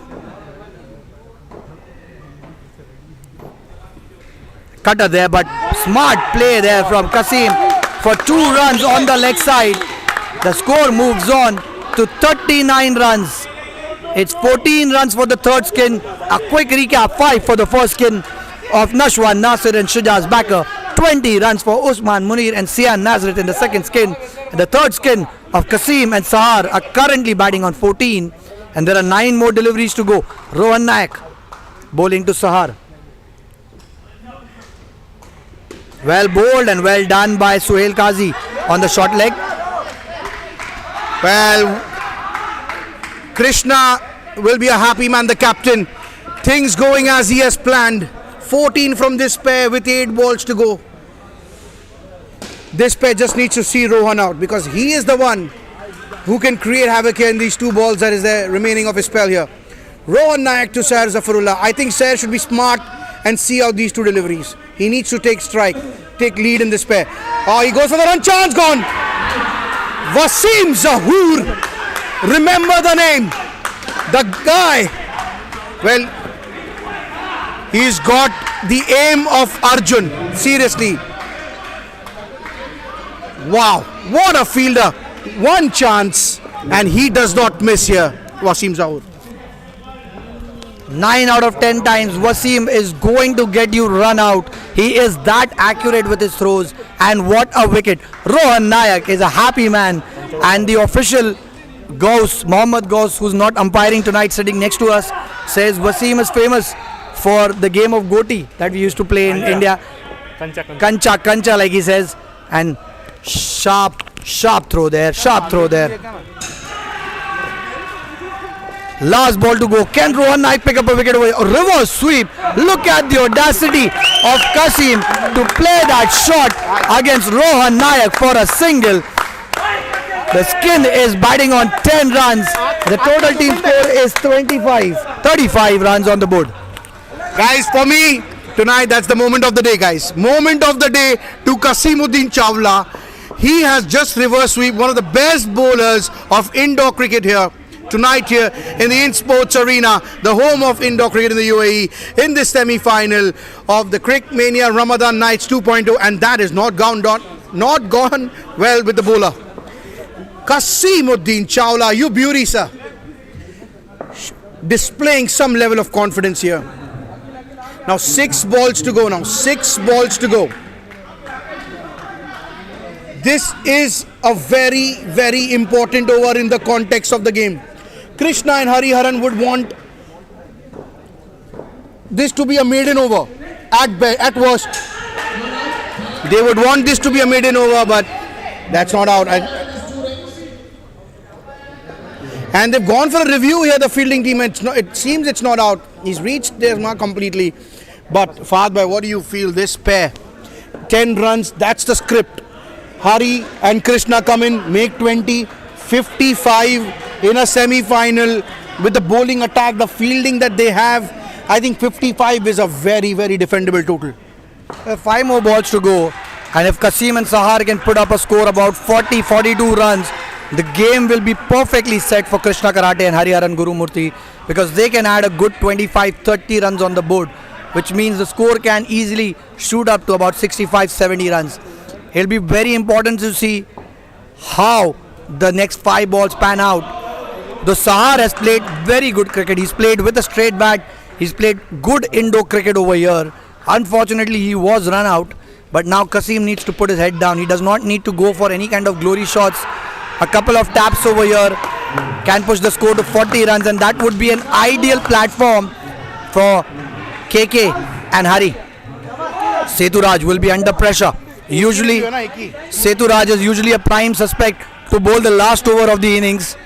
Cutter there, but smart play there from Kasim for 2 runs on the leg side. The score moves on to 39 runs. It's 14 runs for the third skin. A quick recap: 5 for the first skin of Nashwan, Nasir and Shujaz backer. 20 runs for Usman, Munir and Sian Nazrit in the second skin. And the third skin of Kasim and Sahar are currently batting on 14. And there are 9 more deliveries to go. Rohan Nayak bowling to Sahar. Well bowled and well done by Suhail Qazi on the short leg. Well, Krishna will be a happy man, the captain. Things going as he has planned. 14 from this pair with 8 balls to go. This pair just needs to see Rohan out because he is the one who can create havoc here in these 2 balls that is there remaining of his spell here. Rohan Nayak to Sair Zafarullah. I think Sair should be smart and see out these 2 deliveries. He needs to take strike, take lead in this pair. Oh, he goes for the run, chance gone. Wasim Zahoor. Remember the name. The guy. Well, he's got the aim of Arjun. Seriously. Wow. What a fielder. 1 chance. And he does not miss here. Wasim Zahoor. 9 out of 10 times Wasim is going to get you run out. He is that accurate with his throws. And what a wicket. Rohan Nayak is a happy man. And the official Gauss, Mohammad Gauss, who's not umpiring tonight, sitting next to us, says Wasim is famous for the game of Goti that we used to play in India. Kancha, like he says. And sharp throw there. Last ball to go. Can Rohan Nayak pick up a wicket away? A reverse sweep. Look at the audacity of Kasim to play that shot against Rohan Nayak for a single. The skin is batting on 10 runs. The total team score is 35 runs on the board. Guys, for me, tonight that's the moment of the day, guys. Moment of the day to Kasimuddin Chawla. He has just reverse sweep, one of the best bowlers of indoor cricket here. Tonight here in the Insportz Arena, the home of indoor cricket in the UAE, in this semi-final of the CricMania Ramadan Nights 2.0, and that is not gone well with the bowler. Kasimuddin Chawla, you beauty, sir. Displaying some level of confidence here. Now 6 balls to go now. 6 balls to go. This is a very, very important over in the context of the game. Krishna and Hariharan would want this to be a maiden over at worst. They would want this to be a maiden over, but that's not out. And they've gone for a review here, the fielding team. It seems it's not out. He's reached their mark completely. But Fahad bhai, what do you feel? This pair, 10 runs, that's the script. Hari and Krishna come in, make 20, 55 in a semi-final with the bowling attack, the fielding that they have. I think 55 is a very, very defendable total. 5 more balls to go. And if Kasim and Sahar can put up a score about 40, 42 runs, the game will be perfectly set for Krishna Karate and Hariharan Gurumurthy, because they can add a good 25, 30 runs on the board, which means the score can easily shoot up to about 65, 70 runs. It'll be very important to see how the next 5 balls pan out. The Sahar has played very good cricket. He's played with a straight bat. He's played good indoor cricket over here. Unfortunately, he was run out. But now Kasim needs to put his head down. He does not need to go for any kind of glory shots. A couple of taps over here can push the score to 40 runs, and that would be an ideal platform for KK and Hari. Seturaj will be under pressure. Seturaj is usually a prime suspect to bowl the last over of the innings.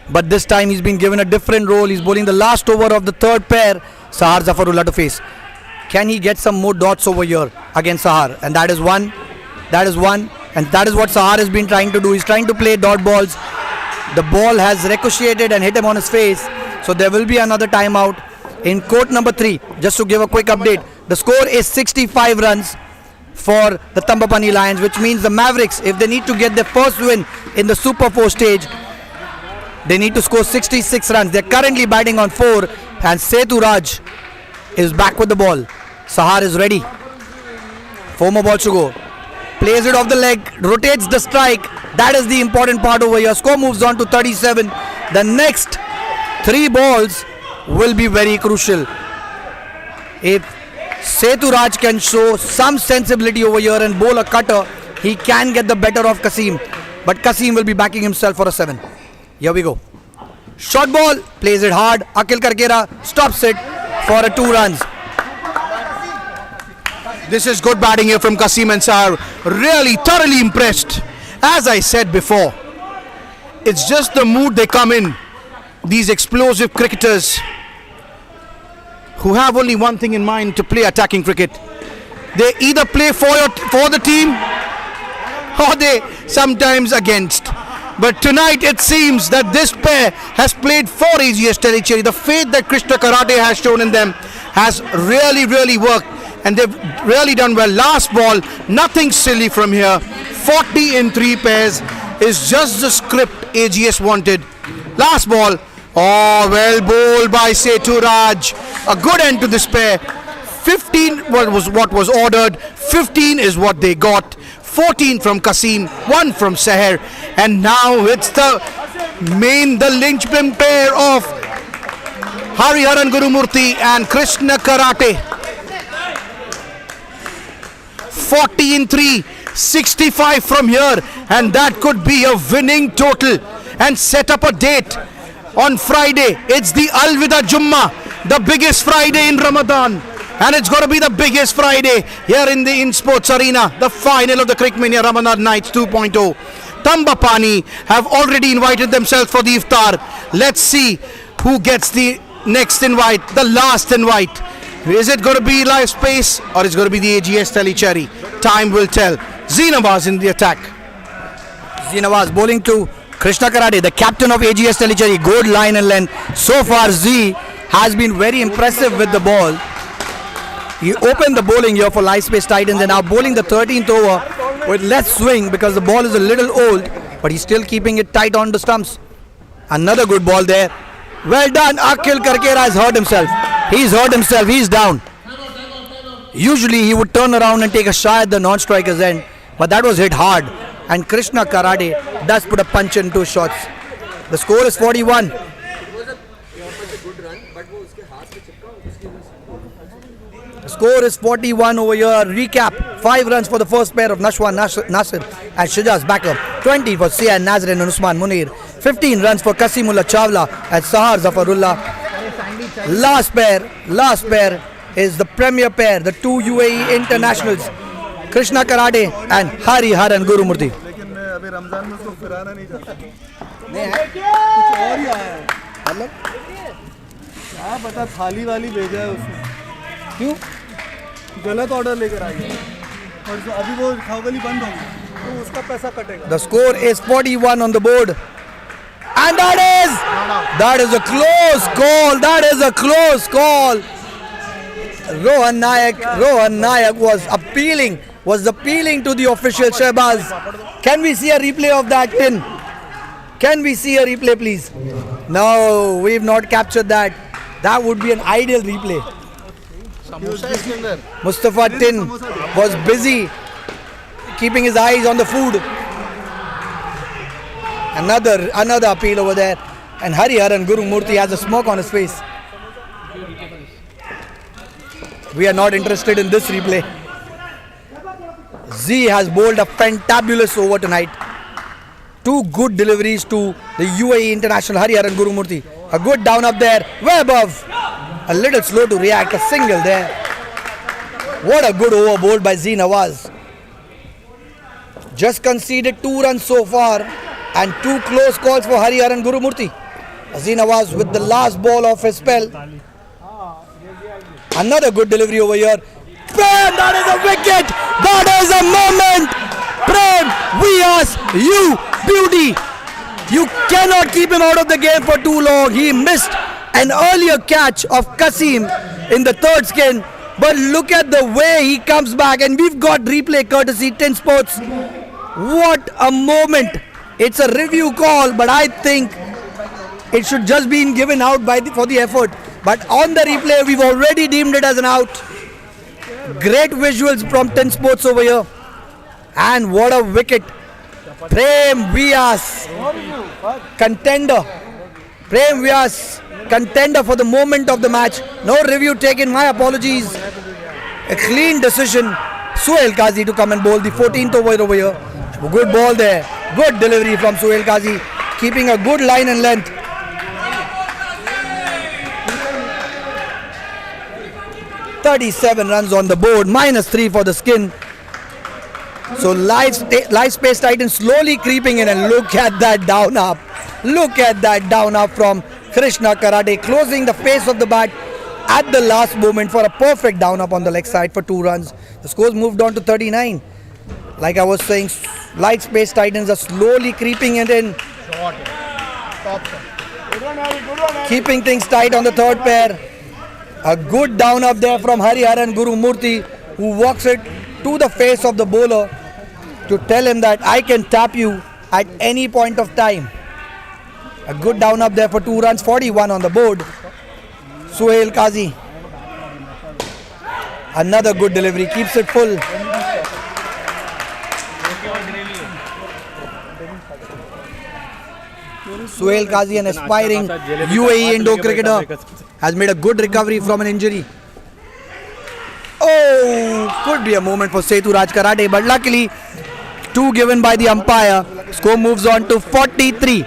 but this time he's been given a different role. He's bowling the last over of the third pair, Sahar Zafarullah to face. Can he get some more dots over here against Sahar? And that is one. That is one. And that is what Sahar has been trying to do. He's trying to play dot balls. The ball has ricocheted and hit him on his face. So there will be another timeout in court number 3. Just to give a quick update, the score is 65 runs for the Tambapani Lions, which means the Mavericks, if they need to get their first win in the Super 4 stage, they need to score 66 runs. They're currently batting on 4, and Setu Raj is back with the ball. Sahar is ready. 4 more balls to go. Plays it off the leg, rotates the strike. That is the important part over here. Score moves on to 37. The next 3 balls will be very crucial. If Setu Raj can show some sensibility over here and bowl a cutter, he can get the better of Kasim. But Kasim will be backing himself for a 7. Here we go. Short ball, plays it hard. Akil Karkera stops it for a 2 runs. This is good batting here from Kasim and Sahar. Really thoroughly impressed. As I said before, it's just the mood they come in. These explosive cricketers who have only one thing in mind: to play attacking cricket. They either play for the team or they sometimes against. But tonight it seems that this pair has played for AGS Tellicherry. The faith that Krishna Karate has shown in them has really worked, and they've really done well. Last ball, nothing silly from here. 40 in 3 pairs is just the script AGS wanted. Last ball, oh, well bowled by Setu Raj. A good end to this pair. 15 what was ordered, 15 is what they got. 14 from Kasim, 1 from Seher, and now it's the linchpin pair of Hariharan Gurumurthy and Krishna Karate. 40 in 3, 65 from here, and that could be a winning total and set up a date on Friday. It's the Alvida Jummah, the biggest Friday in Ramadan. And it's going to be the biggest Friday here in the Insportz Arena, the final of the CricMania Ramadan Nights 2.0. Tambapani have already invited themselves for the iftar. Let's see who gets the next invite, the last invite. Is it going to be LiveSpace or is it going to be the AGS Tellicherry? Time will tell. Zinawaz in the attack. Zinawaz bowling to Krishna Karate, the captain of AGS Tellicherry. Good line and length. So far Z has been very impressive with the ball. He opened the bowling here for LiveSpace Titans and now bowling the 13th over with less swing because the ball is a little old, but he's still keeping it tight on the stumps. Another good ball there. Well done. Akil Karkera has hurt himself. He's hurt himself. He's down. Usually he would turn around and take a shot at the non-striker's end, but that was hit hard. And Krishna Karate does put a punch into his shots. The score is 41. The score is 41 over here. Recap: 5 runs for the first pair of Nashwan Nasir and Shujaz backer. 20 for Sia Nazrin and Usman Munir. 15 runs for Kasimullah Chawla and Sahar Zafarullah. Last pair is the premier pair, the 2 UAE internationals, Krishna Karate and Hariharan Gurumurthy. लेकिन मैं अभी रमजान में उसको फिराना नहीं चाहता। कुछ और ही आया है। मतलब क्या पता थाली वाली भेजा है उसने। क्यों? गलत ऑर्डर लेकर आई है। और अभी वो खावली बंद होगी, तो उसका पैसा कटेगा। The score is 41 on the board. And that is a close call. That is a close call. Rohan Nayak was appealing to the official Shehbaz. Can we see a replay of that tin? Can we see a replay, please? No, we've not captured that. That would be an ideal replay. Mustafa Tin was busy keeping his eyes on the food. Another appeal over there, and Hariharan Gurumurthy has a smoke on his face. We are not interested in this replay. Z has bowled a fantabulous over tonight. 2 good deliveries to the UAE international Hariharan Gurumurthy. A good down up there, way above. A little slow to react, a single there. What a good over bowled by Z Nawaz. Just conceded 2 runs so far and 2 close calls for Hariharan Gurumurthy. Nawaz with the last ball of his spell. Another good delivery over here. Prem, that is a wicket. That is a moment. Prem, Vyas, you beauty. You cannot keep him out of the game for too long. He missed an earlier catch of Kasim in the third skin. But look at the way he comes back, and we've got replay courtesy Insportz. What a moment. It's a review call, but I think it should just be given out for the effort. But on the replay, we've already deemed it as an out. Great visuals from Insportz over here. And what a wicket. Prem Vyas, contender. Prem Vyas, contender for the moment of the match. No review taken, my apologies. A clean decision. Suhail Qazi to come and bowl the 14th over here. Good ball there. Good delivery from Suhail Qazi, keeping a good line and length. -37 runs on the board, -3 for the skin. So LiveSpace Titans slowly creeping in, and look at that down up. Look at that down up from Krishna Karate, closing the face of the bat at the last moment for a perfect down up on the leg side for 2 runs. The scores moved on to 39. Like I was saying, LiveSpace Titans are slowly creeping it in. Keeping things tight on the third pair. A good down up there from Hariharan Gurumurthy, who walks it to the face of the bowler to tell him that I can tap you at any point of time. A good down up there for 2 runs, 41 on the board. Suhail Qazi. Another good delivery, keeps it full. Suhail Qazi, an aspiring UAE Indo cricketer, has made a good recovery from an injury. Oh, could be a moment for Seturaj Karate, but luckily 2 given by the umpire. Score moves on to 43.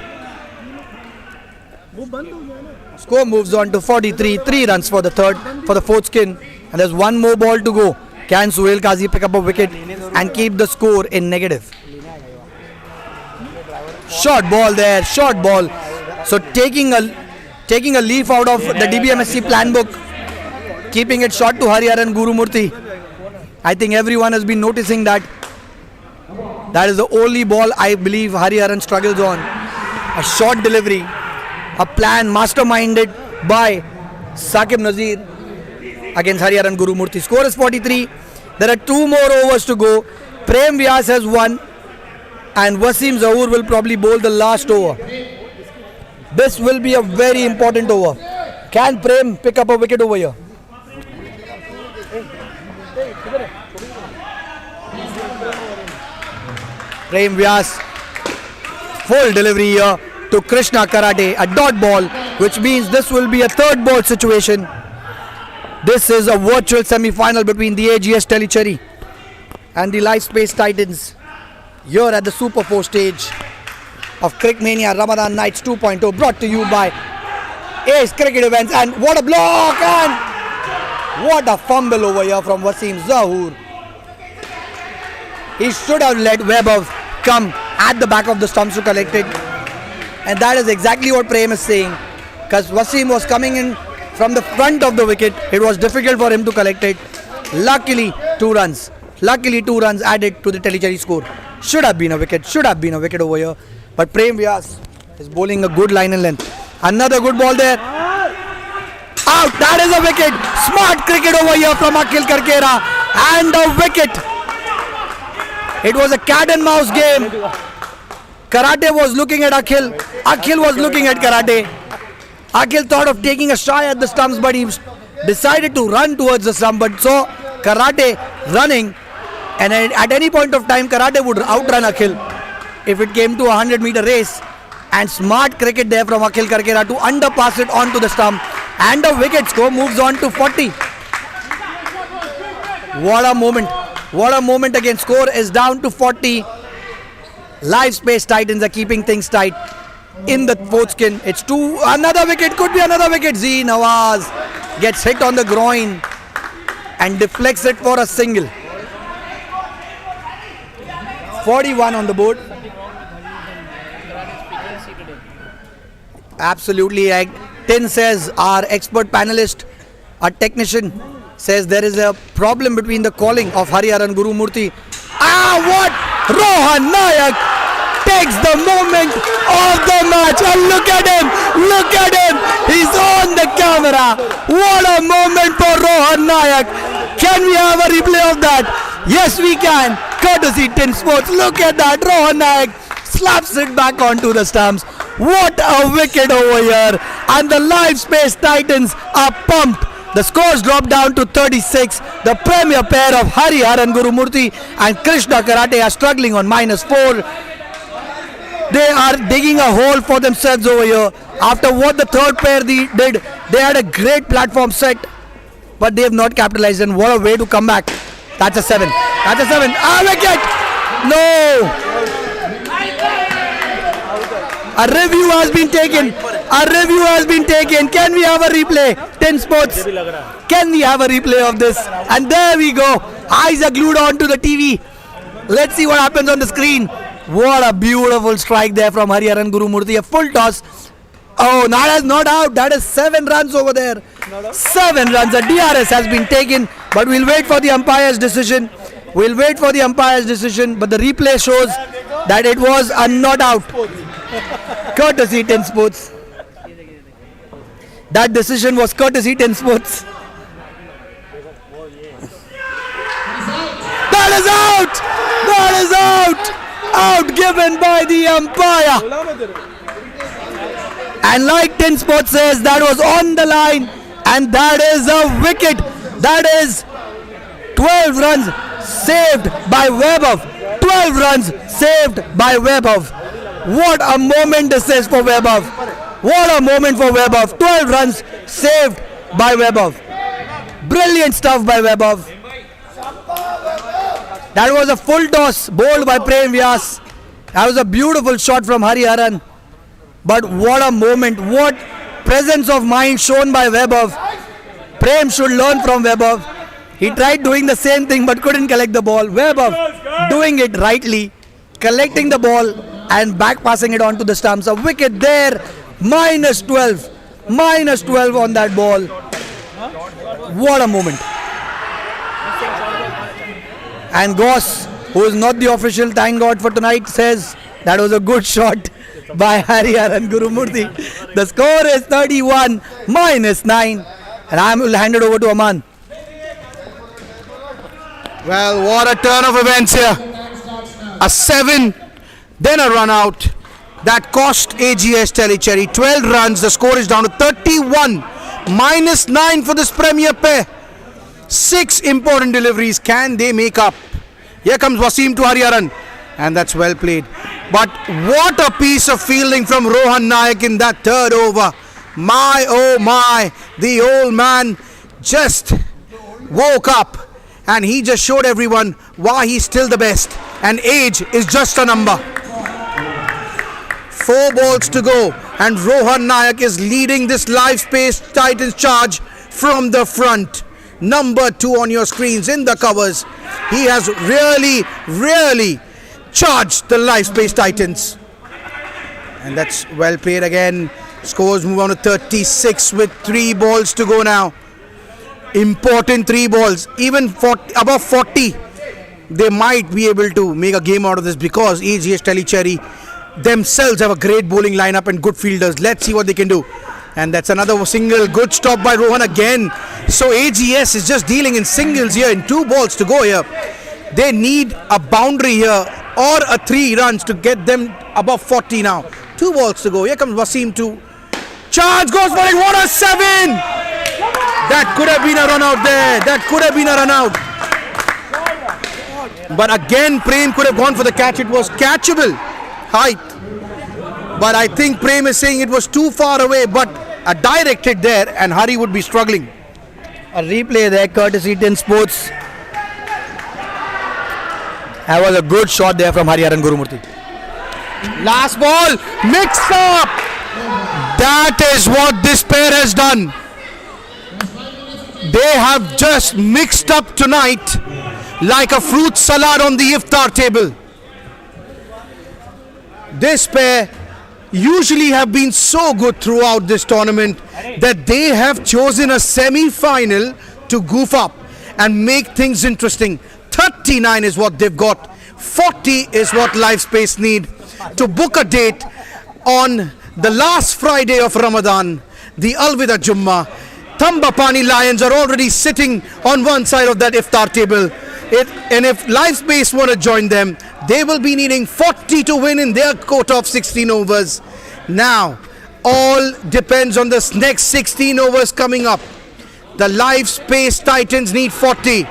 Score moves on to 43. 3 runs for the fourth skin, and there's 1 more ball to go. Can Suhail Qazi pick up a wicket and keep the score in negative? Short ball there, short ball. So taking a leaf out of the DBMSC plan book, keeping it short to Hariharan Gurumurthy. I think everyone has been noticing that. That is the only ball I believe Hariharan struggles on. A short delivery, a plan masterminded by Saqib Nazir against Hariharan Gurumurthy. Score is 43. There are 2 more overs to go. Prem Vyas has won, and Wasim Zahoor will probably bowl the last over. This will be a very important over. Can Prem pick up a wicket over here? Prem Vyas, full delivery here to Krishna Karate, a dot ball, which means this will be a 3rd ball situation. This is a virtual semi-final between the AGS Tellicherry and the LiveSpace Titans here at the Super 4 stage of CricMania Ramadan Nights 2.0, brought to you by Ace Cricket Events. And what a block, and what a fumble over here from Wasim Zahoor. He should have let Webb have come at the back of the stumps to collect it, and that is exactly what Prem is saying, because Wasim was coming in from the front of the wicket. It was difficult for him to collect it. Luckily 2 runs. Luckily 2 runs added to the Tellicherry score. Should have been a wicket over here. But Prem Vyas is bowling a good line and length. Another good ball there. Out. That is a wicket. Smart cricket over here from Akhil Karkera. And a wicket. It was a cat and mouse game. Karate was looking at Akhil. Akhil was looking at Karate. Akhil thought of taking a try at the stumps, but he decided to run towards the stump. But saw Karate running, and at any point of time Karate would outrun Akhil if it came to a 100-meter race. And smart cricket there from Akhil Karkera to underpass it onto the stump, and the wicket. Score moves on to 40. What a moment. What a moment again. Score is down to 40. LiveSpace Titans are keeping things tight in the 4th skin. It's 2. Another wicket. Could be another wicket. Z Nawaz gets hit on the groin and deflects it for a single. 41 on the board. Absolutely right. Tin says, our expert panelist, our technician, says there is a problem between the calling of Hariharan Gurumurthy. What? Rohan Nayak takes the moment of the match. And look at him. Look at him. He's on the camera. What a moment for Rohan Nayak. Can we have a replay of that? Yes, we can. Courtesy Insportz. Look at that. Rohan Nayak slaps it back onto the stumps. What a wicket over here. And the LiveSpace Titans are pumped. The scores drop down to 36. The premier pair of Hariharan Gurumurthy and Krishna Karate are struggling on -4. They are digging a hole for themselves over here. After what the third pair did, they had a great platform set, but they have not capitalized. And what a way to come back. That's a 7. That's a 7. Wicket! No! A review has been taken. A review has been taken. Can we have a replay? Insportz. Can we have a replay of this? And there we go. Eyes are glued onto the TV. Let's see what happens on the screen. What a beautiful strike there from Hariharan Gurumurthy. A full toss. Oh, that is not out. That is 7 runs over there. 7 runs. A DRS has been taken. But we'll wait for the umpire's decision. We'll wait for the umpire's decision. But the replay shows that it was a not out. Courtesy Insportz. That decision was courtesy Insportz. That is out! That is out! Out given by the umpire. And like Insportz says, that was on the line. And that is a wicket. That is 12 runs saved by Webber. 12 runs saved by Webber. What a moment this is for Webber. What a moment for Webber. 12 runs saved by Webber. Brilliant stuff by Webber. That was a full toss bowled by Prem Vyas. That was a beautiful shot from Hariharan. But what a moment. What presence of mind shown by Webber. Prem should learn from Webber. He tried doing the same thing but couldn't collect the ball. Webber doing it rightly, collecting the ball and back passing it onto the stumps. A wicket there. -12. -12 on that ball. What a moment. And Goss, who is not the official, thank God for tonight, says that was a good shot by Hariharan Gurumurthy. The score is 31 -9. And I will hand it over to Aman. Well, what a turn of events here. A 7, then a run out. That cost AGS Tellicherry 12 runs. The score is down to 31 -9 for this premier pair. 6 important deliveries. Can they make up? Here comes Wasim to Hariharan. And that's well played. But what a piece of fielding from Rohan Nayak in that third over. My oh my. The old man just woke up. And he just showed everyone why he's still the best. And age is just a number. 4 balls to go. And Rohan Nayak is leading this LiveSpace Titans charge from the front. Number 2 on your screens in the covers. He has really charged the LiveSpace Titans. And that's well played again. Scores move on to 36 with 3 balls to go now. Important 3 balls. Even above 40, they might be able to make a game out of this because AGS Tellicherry themselves have a great bowling lineup and good fielders. Let's see what they can do. And that's another single. Good stop by Rohan again. So AGS is just dealing in singles here in 2 balls to go here. They need a boundary here or a 3 runs to get them above 40 now. 2 balls to go. Here comes Wasim to charge. Goes for it. What a 7! That could have been a run out there. That could have been a run out. But again, Prem could have gone for the catch. It was catchable height. But I think Prem is saying it was too far away. But a direct hit there and Hari would be struggling. A replay there, courtesy Insportz. That was a good shot there from Hariharan Gurumurthy. Last ball, mixed up. That is what this pair has done. They have just mixed up tonight like a fruit salad on the iftar table. This pair usually have been so good throughout this tournament that they have chosen a semi-final to goof up and make things interesting. 39 is what they've got. 40 is what LiveSpace need to book a date on the last Friday of Ramadan, the Alvida Jummah. Thambapani Lions are already sitting on one side of that iftar table. And if LiveSpace want to join them, they will be needing 40 to win in their quota of 16 overs. Now, all depends on the next 16 overs coming up. The LiveSpace Titans need 40. The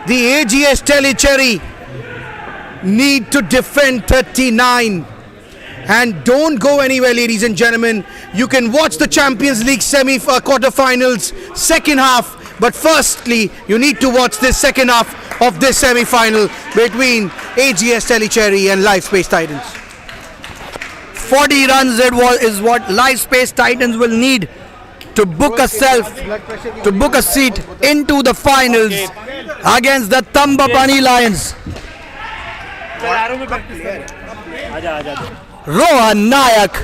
AGS Tellicherry need to defend 39. And don't go anywhere, ladies and gentlemen. You can watch the Champions League quarterfinals second half. But firstly, you need to watch this second half of this semi-final between AGS Tellicherry and LiveSpace Titans. 40 runs is what LiveSpace Titans will need to book a seat into the finals against the Thambapani Lions. Rohan Nayak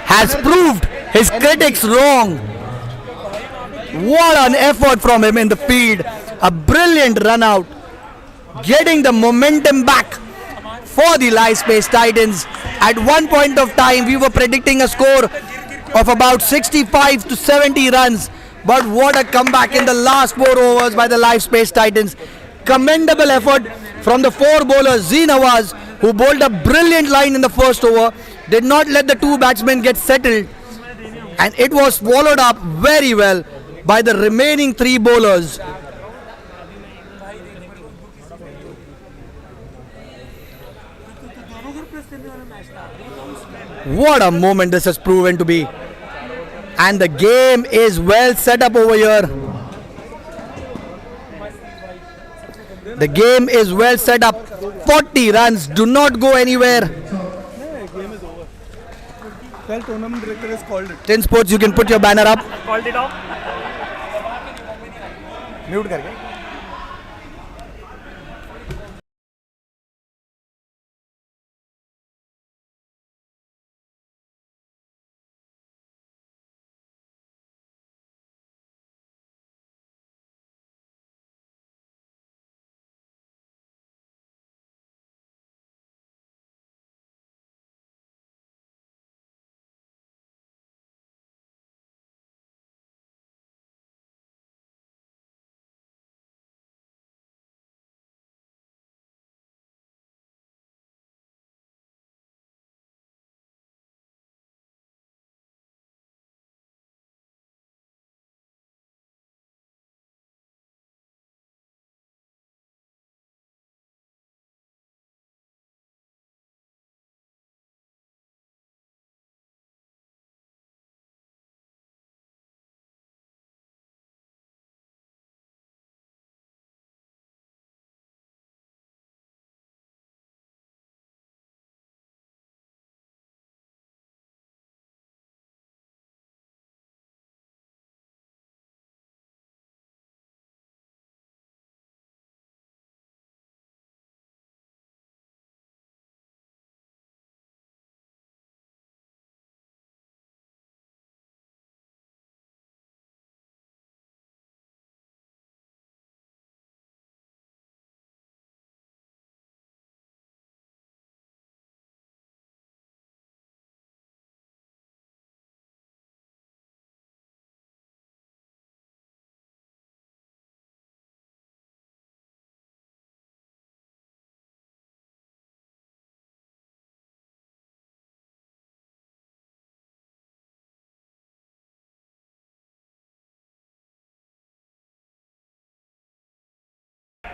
has proved his critics wrong. What an effort from him in the field. A brilliant run out, getting the momentum back for the LiveSpace Titans. At one point of time, we were predicting a score of about 65 to 70 runs. But what a comeback in the last 4 overs by the LiveSpace Titans. Commendable effort from the 4 bowlers. Z Nawaz, who bowled a brilliant line in the first over, did not let the 2 batsmen get settled. And it was followed up very well by the remaining 3 bowlers. What a moment this has proven to be. And the game is well set up over here. The game is well set up. 40 runs. Do not go anywhere. Game is over. Tell tournament director has called it. Insportz, you can put your banner up. Called it off. Mute karke.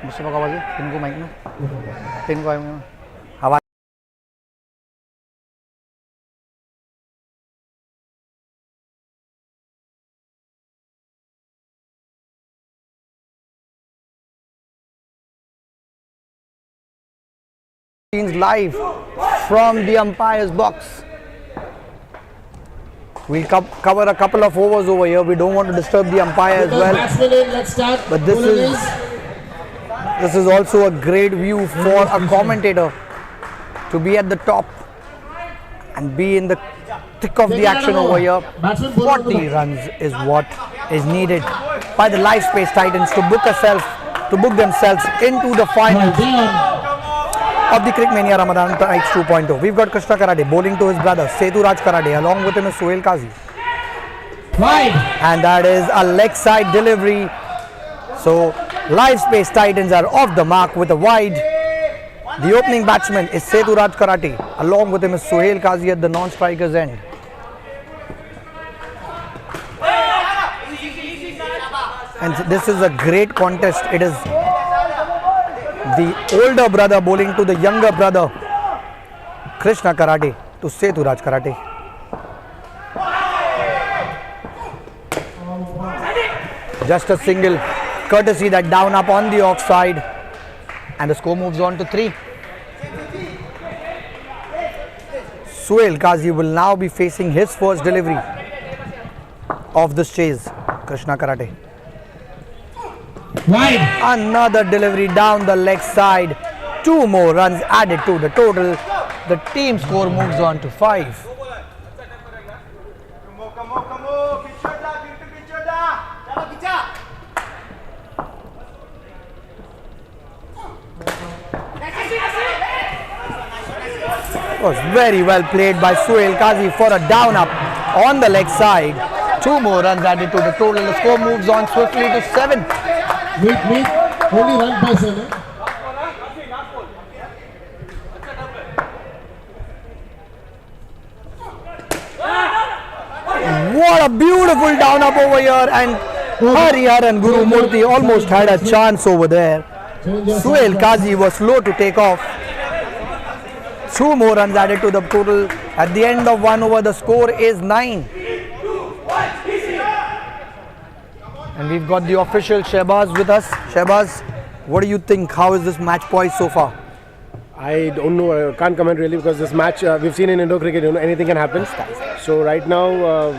मुझसे पका आवाज़ है इनको mic में इनको आवाज़ live from the umpire's box. We'll cover a couple of overs over here. We don't want to disturb the umpire as well. But this is also a great view for a commentator to be at the top and be in the thick of the action over here. 40 runs is what is needed by the LiveSpace Titans to book themselves into the finals of the CricMania Ramadan Nights 2.0. We've got Krishna Karade bowling to his brother Setu Raj Karade. Along with him is Suhail Qazi. And that is a leg side delivery. So LiveSpace Titans are off the mark with a wide. The opening batsman is Setu Raj Karate. Along with him is Suhail Qazi at the non-striker's end. And this is a great contest. It is the older brother bowling to the younger brother, Krishna Karate to Setu Raj Karate. Just a single, courtesy that down up on the offside, and the score moves on to 3. Suhail Qazi will now be facing his first delivery of this chase. Krishna Karate. Another delivery down the leg side. 2 more runs added to the total. The team score moves on to 5. Was very well played by Suhail Qazi for a down up on the leg side. 2 more runs added to the total. The score moves on swiftly to 7. Wait, only one person. What a beautiful down up over here, and Harihar and Guru Murthy almost had a chance over there. Suhail Qazi was slow to take off. 2 more runs added to the total. At the end of 1 over, the score is 9. And we've got the official Shehbaz with us. Shehbaz, what do you think? How is this match poised so far? I don't know. I can't comment really because this match we've seen in Indo cricket. Anything can happen. So right now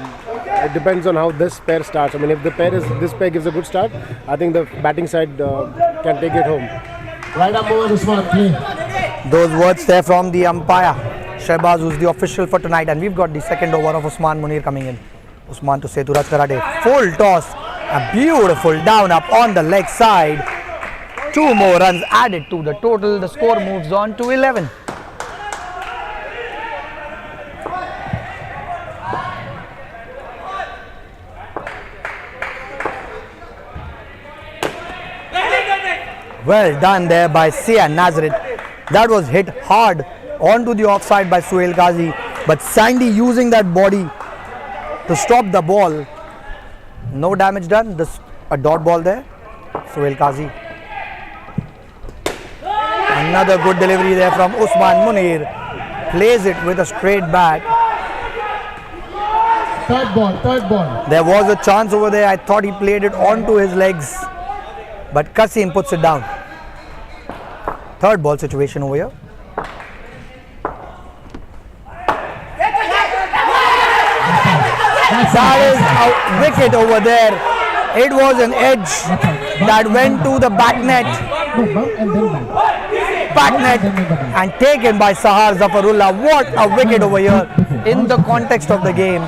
it depends on how this pair starts. I mean, if this pair gives a good start, I think the batting side can take it home. Right up over this one, play. Those words there from the umpire Shehbaz, who's the official for tonight, and we've got the second over of Usman Munir coming in. Usman to Setu Raj Karate. Full toss. A beautiful down up on the leg side. 2 more runs added to the total. The score moves on to 11. Well done there by Sian Nazareth. That was hit hard onto the offside by Suhail Qazi, but Sandy using that body to stop the ball. No damage done. A dot ball there. Suhail Qazi. Another good delivery there from Usman Munir. Plays it with a straight bat. Third ball. There was a chance over there. I thought he played it onto his legs, but Kasim puts it down. Third ball situation over here. That is a wicket over there. It was an edge that went to the back net and taken by Sahar Zafarullah. What a wicket over here in the context of the game.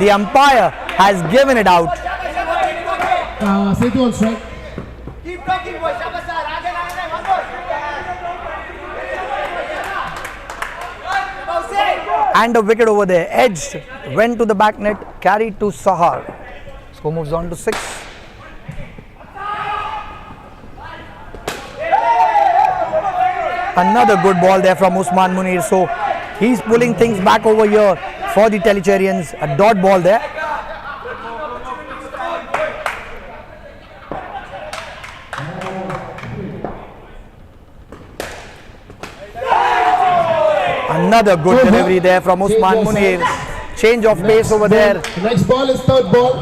The umpire has given it out. Setu on strike. And a wicket over there, edged, went to the back net, carried to Sahar. Score moves on to 6. Another good ball there from Usman Munir. So he's pulling things back over here for the Tellicherryans. A dot ball there. Another good delivery there from Usman Munir. Change of pace over there. Next ball is third ball.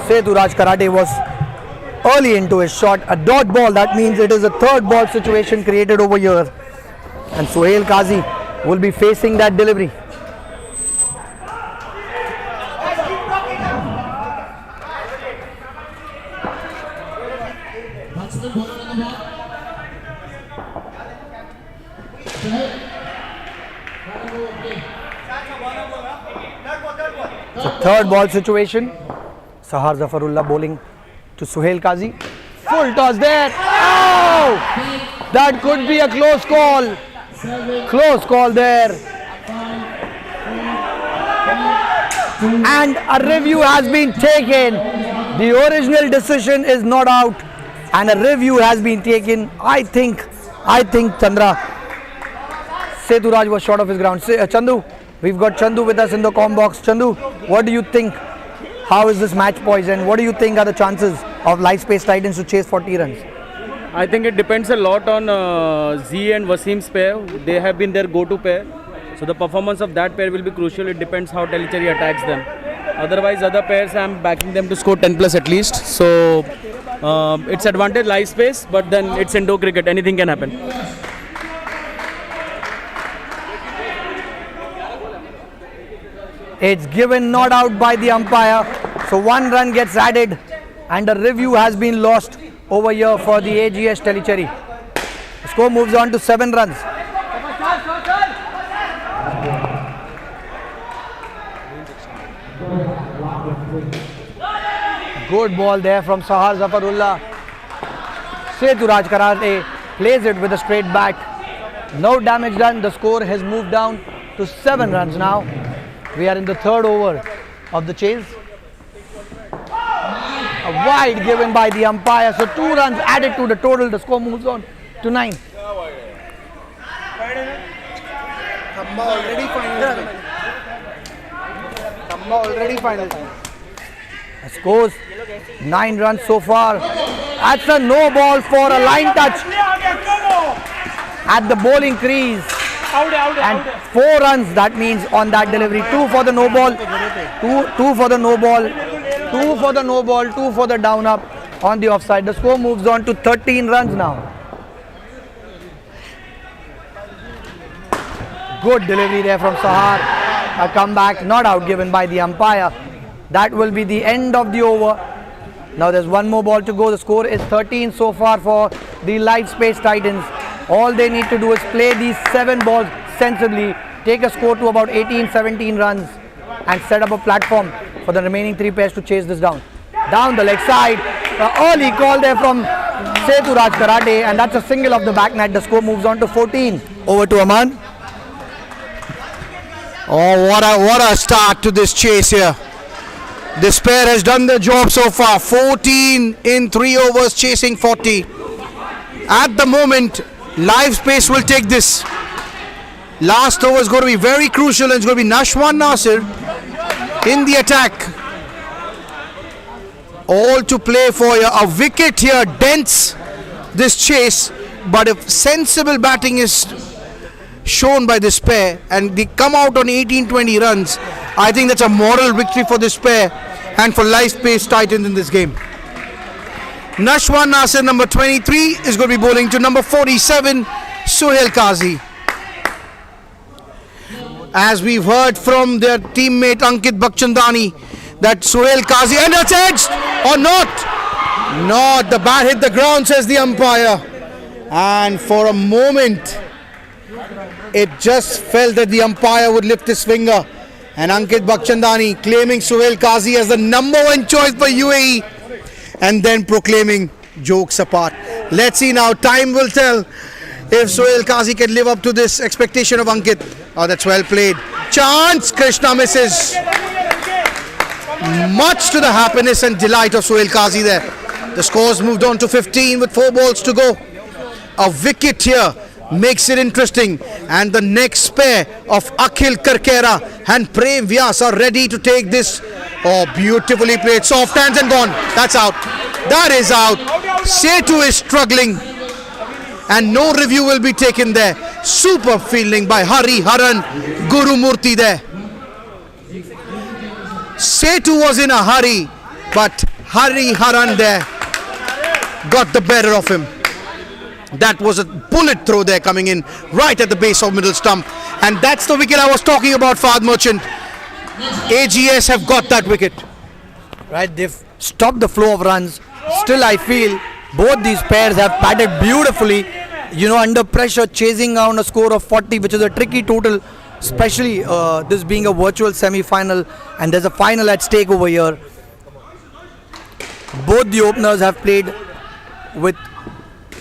Setu Raj Karate was early into his shot. A dot ball, that means it is a third ball situation created over here. And Suhail Qazi will be facing that delivery. Batsman bowler on the ball. Right over play. So third ball situation. Sahar Zafarullah bowling to Suhail Qazi. Full toss there. Oh! That could be a close call. Close call there. And a review has been taken. The original decision is not out. And a review has been taken. I think Chandra, Seturaj was short of his ground. Chandu, we've got Chandu with us in the com box. Chandu, what do you think? How is this match poised and what do you think are the chances of LiveSpace Titans to chase 40 runs? I think it depends a lot on Z and Wasim's pair. They have been their go-to pair. So the performance of that pair will be crucial. It depends how Tellicherry attacks them. Otherwise, other pairs I'm backing them to score 10 plus at least. So it's advantage LiveSpace, but then it's Indo cricket. Anything can happen. It's given not out by the umpire. So 1 run gets added and a review has been lost over here for the AGS Tellicherry. The score moves on to 7 runs. Good ball there from Sahar Zafarullah. Seturaj Karate plays it with a straight bat. No damage done. The score has moved down to 7 runs now. We are in the 3rd over of the chase. A wide given by the umpire. So 2 runs added to the total. The score moves on to 9. The scores 9 runs so far. That's a no ball for a line touch at the bowling crease. And 4 runs, that means on that delivery. 2 for the no ball, 2 for the no ball, 2 for the no ball, 2 for the down up on the offside. The score moves on to 13 runs now. Good delivery there from Sahar. A comeback, not out given by the umpire. That will be the end of the over. Now there's 1 more ball to go. The score is 13 so far for the LiveSpace Titans. All they need to do is play these 7 balls sensibly, take a score to about 18-17 runs and set up a platform for the remaining 3 pairs to chase this down. Down the leg side, early call there from Seturaj Karate and that's a single off the back net. The score moves on to 14. Over to Aman. Oh, what a start to this chase here. This pair has done the job so far. 14 in 3 overs, chasing 40. At the moment, LiveSpace will take this. Last over is going to be very crucial and it's going to be Nashwan Nasir in the attack. All to play for you. A wicket here dents this chase, but if sensible batting is shown by this pair and they come out on 18-20 runs, I think that's a moral victory for this pair and for LiveSpace Titans in this game. Nashwan Nasir, number 23, is going to be bowling to number 47, Suhail Qazi. As we've heard from their teammate Ankit Bakchandani that Suhail Qazi, and it's edged or not? Not, the bat hit the ground, says the umpire. And for a moment, it just felt that the umpire would lift his finger. And Ankit Bakchandani claiming Suhail Qazi as the number 1 choice for UAE. And then proclaiming, jokes apart. Let's see now, time will tell if Suhail Qazi can live up to this expectation of Ankit. Oh, that's well played. Chance, Krishna misses. Much to the happiness and delight of Suhail Qazi there. The scores moved on to 15 with 4 balls to go. A wicket here makes it interesting. And the next pair of Akhil Karkera and Prem Vyas are ready to take this. Oh, beautifully played. Soft hands and gone. That's out. That is out. Setu is struggling. And no review will be taken there. Super fielding by Hari Haran Guru Murthy there. Setu was in a hurry, but Hari Haran there got the better of him. That was a bullet throw there coming in right at the base of middle stump. And that's the wicket I was talking about, Fahad Merchant. AGS have got that wicket. Right, they've stopped the flow of runs. Still, I feel both these pairs have batted beautifully. You know, under pressure, chasing down a score of 40, which is a tricky total especially this being a virtual semi-final, and there's a final at stake over here. Both the openers have played with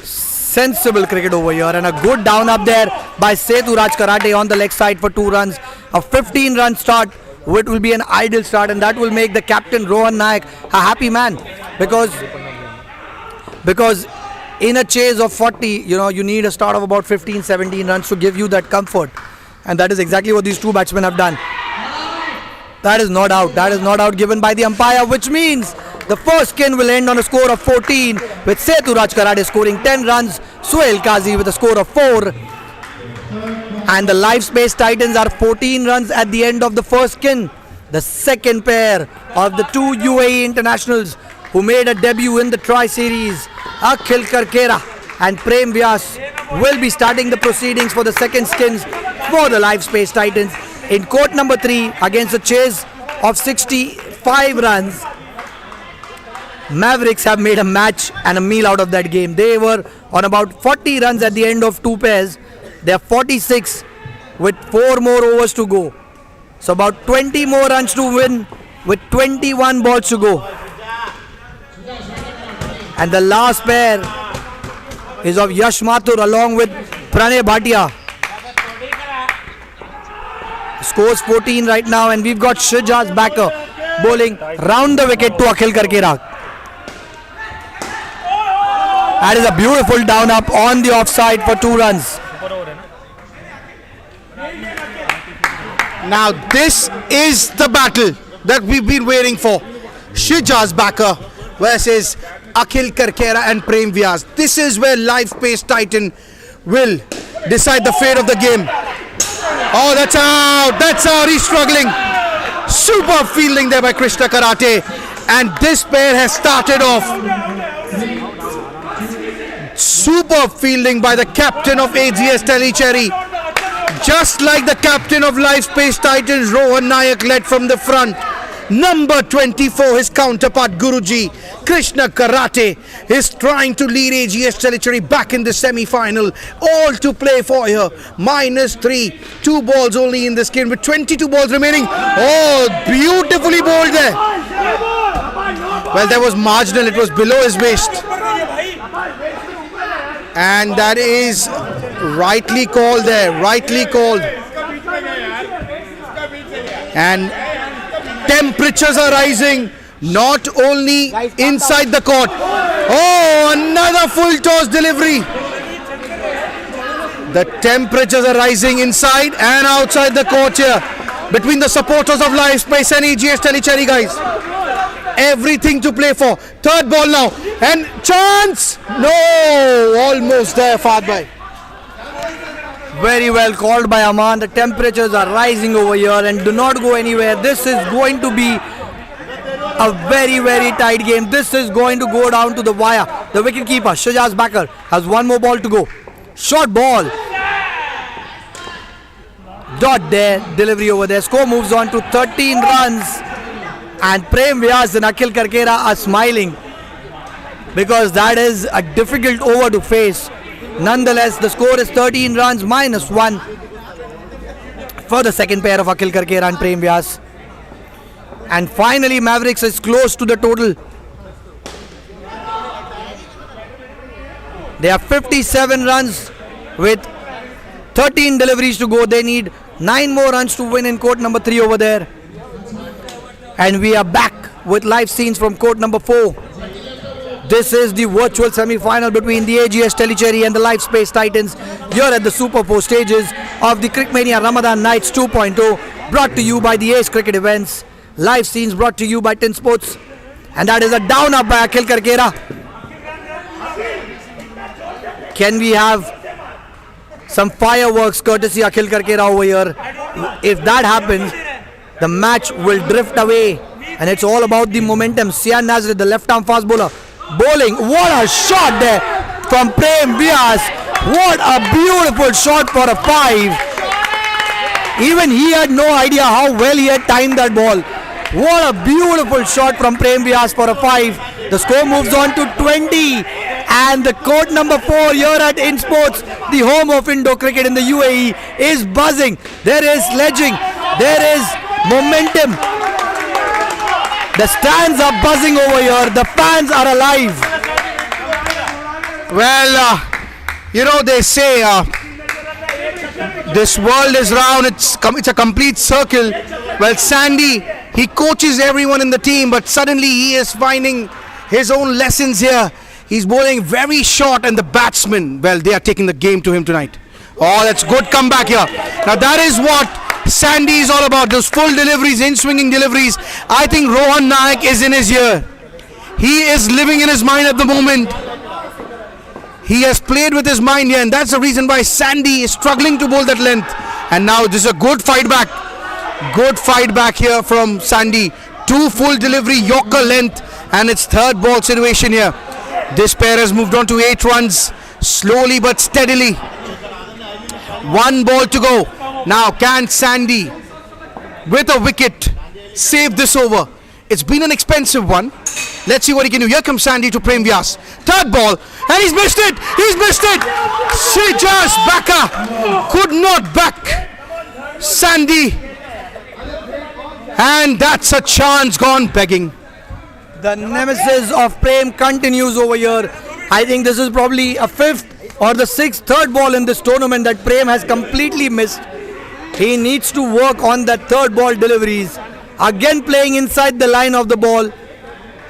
sensible cricket over here, and a good down up there by Seturaj Karate on the leg side for 2 runs. A 15-run start, which will be an ideal start, and that will make the captain Rohan Nayak a happy man, because in a chase of 40, you need a start of about 15-17 runs to give you that comfort, and that is exactly what these two batsmen have done. That is not out. That is not out given by the umpire, which means the first skin will end on a score of 14, with Seturaj Karate scoring 10 runs, Suhail Qazi with a score of 4. And the LiveSpace Titans are 14 runs at the end of the first skin. The second pair of the two UAE internationals who made a debut in the Tri-Series, Akhil Karkera and Prem Vyas, will be starting the proceedings for the second skins for the LiveSpace Titans in court number 3 against a chase of 65 runs. Mavericks have made a match and a meal out of that game. They were on about 40 runs at the end of 2 pairs. They are 46 with 4 more overs to go. So about 20 more runs to win with 21 balls to go. And the last pair is of Yash Mathur along with Pranay Bhatia. Scores 14 right now, and we've got Shijaz Backer bowling round the wicket to Akhil Karkera. That is a beautiful down up on the offside for 2 runs. Now this is the battle that we've been waiting for. Shijaz Backer versus Akhil Karkera and Prem Vyas. This is where LiveSpace Titan will decide the fate of the game. Oh, that's out. That's out. He's struggling. Super fielding there by Krishna Karate. And this pair has started off. Super fielding by the captain of AGS Tellicherry. Just like the captain of LiveSpace Titans, Rohan Nayak led from the front. Number 24, his counterpart Guruji, Krishna Karate, is trying to lead AGS Tellicherry back in the semi-final. All to play for here. -3, 2 balls only in this game with 22 balls remaining. Oh, beautifully bowled there. Well, that was marginal. It was below his waist. And that is rightly called there. Rightly called. And temperatures are rising, not only inside the court. Oh, another full toss delivery. The temperatures are rising inside and outside the court here between the supporters of LiveSpace and AGS Tellicherry, guys. Everything to play for. Third ball now, and chance. No, almost there, Fahad bhai. Very well called by Aman. The temperatures are rising over here and do not go anywhere. This is going to be a very, very tight game. This is going to go down to the wire. The wicketkeeper, Shijaz Backer, has 1 more ball to go. Short ball. Dot there. Delivery over there. Score moves on to 13 runs. And Prem Vyas and Akhil Karkera are smiling, because that is a difficult over to face. Nonetheless, the score is 13 runs -1 for the second pair of Akhil Karkera and Prem Vyas. And finally, Mavericks is close to the total. They have 57 runs with 13 deliveries to go. They need 9 more runs to win in court number 3 over there. And we are back with live scenes from court number 4. This is the virtual semi-final between the AGS Tellicherry and the LiveSpace Titans here at the Super 4 stages of the CricMania Ramadan Nights 2.0, brought to you by the Ace Cricket Events. Live scenes brought to you by Insportz. And that is a down up by Akhil Karkera. Can we have some fireworks courtesy Akhil Karkera over here? If that happens, the match will drift away, and it's all about the momentum. Sian Nazri, the left-arm fast bowler, bowling. What a shot there from Prem Vyas. What a beautiful shot for a 5. Even he had no idea how well he had timed that ball. What a beautiful shot from Prem Vyas for a 5. The score moves on to 20. And the court number 4 here at Insportz, the home of Indo cricket in the UAE, is buzzing. There is sledging. There is momentum. The stands are buzzing over here. The fans are alive. Well, you know, they say this world is round, it's a complete circle. Well, Sandy, he coaches everyone in the team, but suddenly he is finding his own lessons here. He's bowling very short, and the batsmen, well, they are taking the game to him tonight. Oh, that's good comeback here. Now that is what Sandy is all about, those full deliveries, in-swinging deliveries. I think Rohan Nayak is in his ear. He is living in his mind at the moment. He has played with his mind here, and that's the reason why Sandy is struggling to bowl that length. And now this is a good fight back. Good fight back here from Sandy. 2 full delivery, Yorker length, and it's third ball situation here. This pair has moved on to 8 runs, slowly but steadily. 1 ball to go. Now can Sandy, with a wicket, save this over? It's been an expensive one. Let's see what he can do. Here comes Sandy to Prem Vyas. Third ball, and he's missed it. He's missed it. Srijaz Baka could not back Sandy. And that's a chance gone begging. The nemesis of Prem continues over here. I think this is probably a 5th or the 6th third ball in this tournament that Prem has completely missed. He needs to work on that third ball deliveries. Again playing inside the line of the ball.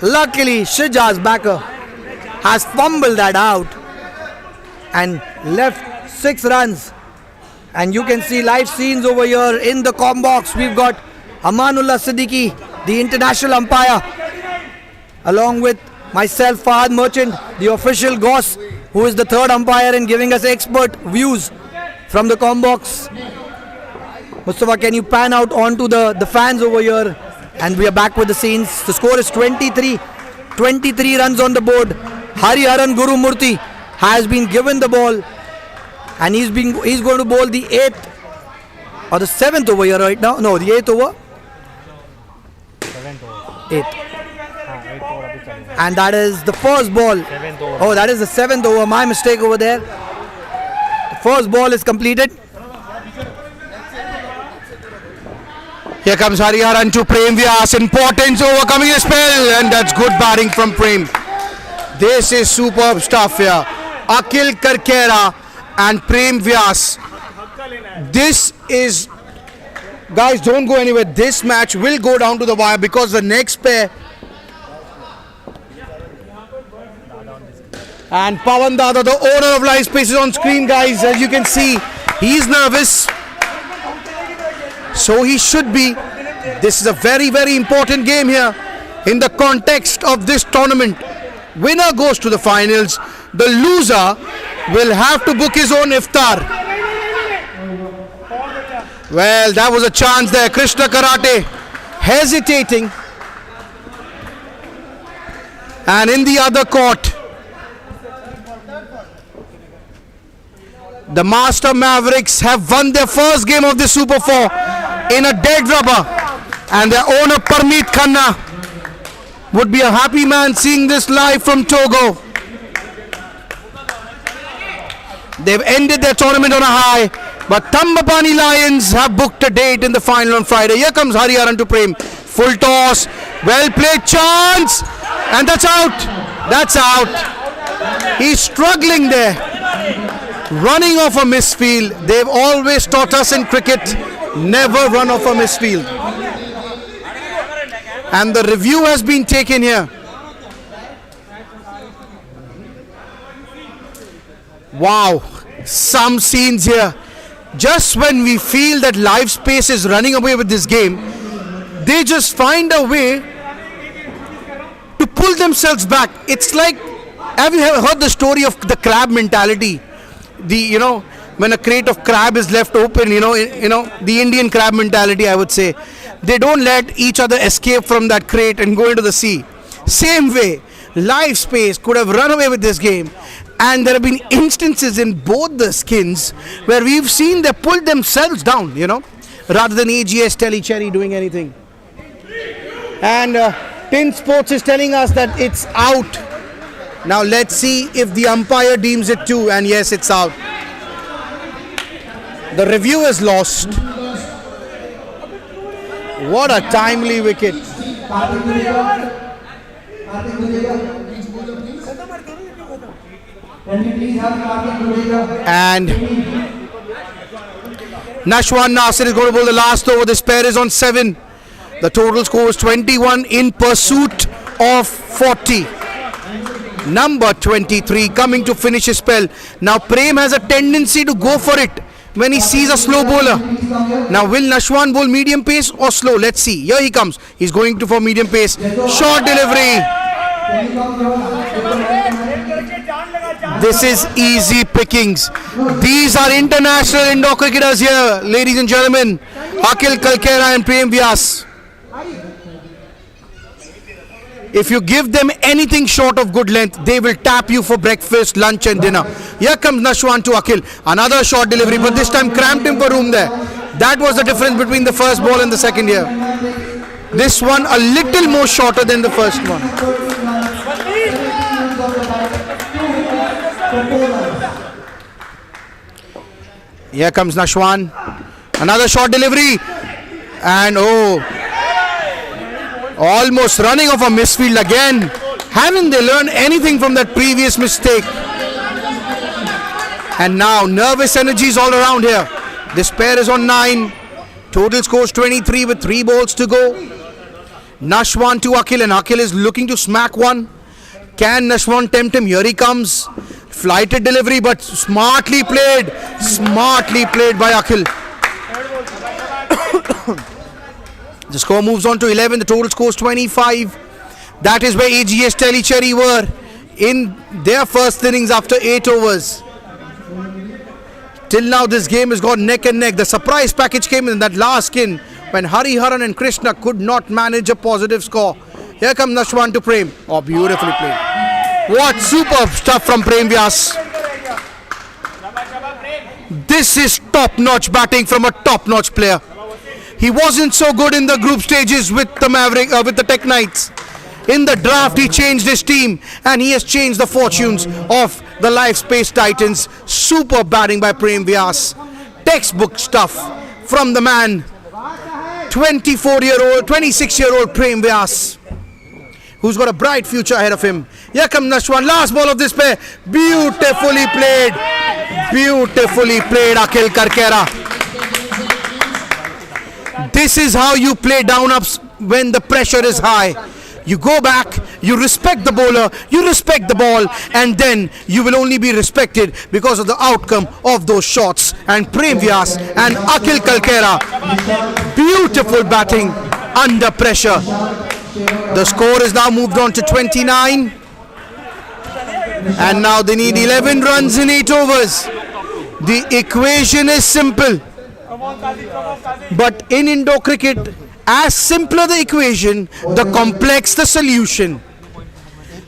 Luckily, Srijaz Baka has fumbled that out and left 6 runs. And you can see live scenes over here in the comm box. We've got Amanullah Siddiqui, the international umpire, along with myself, Fahad Merchant, the official Goss, who is the third umpire and giving us expert views from the comm box. Mustafa, can you pan out onto the fans over here? And we are back with the scenes. The score is 23 runs on the board. Hariharan Gurumurthy has been given the ball, and he's going to bowl the 8th or the 7th over here right now. No, the 8th over. 8th. And that is the first ball. Oh, that is the 7th over. My mistake over there. The first ball is completed. Here comes Hariharan to Prem Vyas. Importance overcoming a spell, and that's good batting from Prem. This is superb stuff here. Akil Karkera and Prem Vyas. This is, guys, don't go anywhere. This match will go down to the wire because the next pair. And Pawan Dada, the owner of LiveSpace, is on screen, guys. As you can see, he's nervous. So he should be. This is a very, very important game here in the context of this tournament. Winner goes to the finals. The loser will have to book his own iftar. Well, that was a chance there. Krishna Karate hesitating. And in the other court, the Master Mavericks have won their first game of the Super 4 in a dead rubber, and their owner Parmeet Khanna would be a happy man seeing this live from Togo. They've ended their tournament on a high, but Tambapani Lions have booked a date in the final on Friday. Here comes Hariharan to Prem. Full toss, well played, chance, and that's out. That's out. He's struggling there, running off a misfield. They've always taught us in cricket, never run off a misfield. And the review has been taken here. Wow, some scenes here. Just when we feel that LiveSpace is running away with this game, they just find a way to pull themselves back. It's like, have you ever heard the story of the crab mentality? When a crate of crab is left open, the Indian crab mentality, I would say. They don't let each other escape from that crate and go into the sea. Same way, LiveSpace could have run away with this game. And there have been instances in both the skins where we've seen they pulled themselves down, rather than AGS Tellicherry doing anything. And Insportz is telling us that it's out. Now let's see if the umpire deems it 2, and yes, it's out. The review is lost. What a timely wicket. And Nashwan Nasir is going to bowl the last over. This pair is on 7. The total score is 21 in pursuit of 40. Number 23 coming to finish his spell. Now Prem has a tendency to go for it when he sees a slow bowler. Now will Nashwan bowl medium pace or slow? Let's see. Here he comes. He's going to for medium pace. Short delivery. This is easy pickings. These are international indoor cricketers here, ladies and gentlemen. Akhil Kalkera and Prem Vyas. If you give them anything short of good length, they will tap you for breakfast, lunch and dinner. Here comes Nashwan to Akhil. Another short delivery, but this time cramped him for room there. That was the difference between the first ball and the second here. This one a little more shorter than the first one. Here comes Nashwan. Another short delivery. And almost running off a misfield again. Haven't they learned anything from that previous mistake? And now nervous energies all around here. This pair is on 9. Total scores 23 with 3 balls to go. Nashwan to Akhil, and Akhil is looking to smack one. Can Nashwan tempt him? Here he comes. Flighted delivery, but smartly played. Smartly played by Akhil. The score moves on to 11. The total score is 25. That is where AGS Tellicherry were in their first innings after 8 overs. Till now this game has gone neck and neck. The surprise package came in that last skin when Hariharan and Krishna could not manage a positive score. Here comes Nashwan to Prem. Oh, beautifully played. What superb stuff from Prem Vyas. This is top-notch batting from a top-notch player. He wasn't so good in the group stages with the Tech Knights. In the draft, he changed his team, and he has changed the fortunes of the LiveSpace Titans. Super batting by Prem Vyas. Textbook stuff from the man, 26-year-old Prem Vyas, who's got a bright future ahead of him. Here comes Nashwan. Last ball of this pair. Beautifully played. Beautifully played, Akhil Kalkera. This is how you play down-ups when the pressure is high. You go back, you respect the bowler, you respect the ball, and then you will only be respected because of the outcome of those shots. And Prem Vyas and Akhil Kalkera, beautiful batting under pressure. The score is now moved on to 29. And now they need 11 runs in 8 overs. The equation is simple. But in Indo cricket, as simpler the equation, the complex the solution.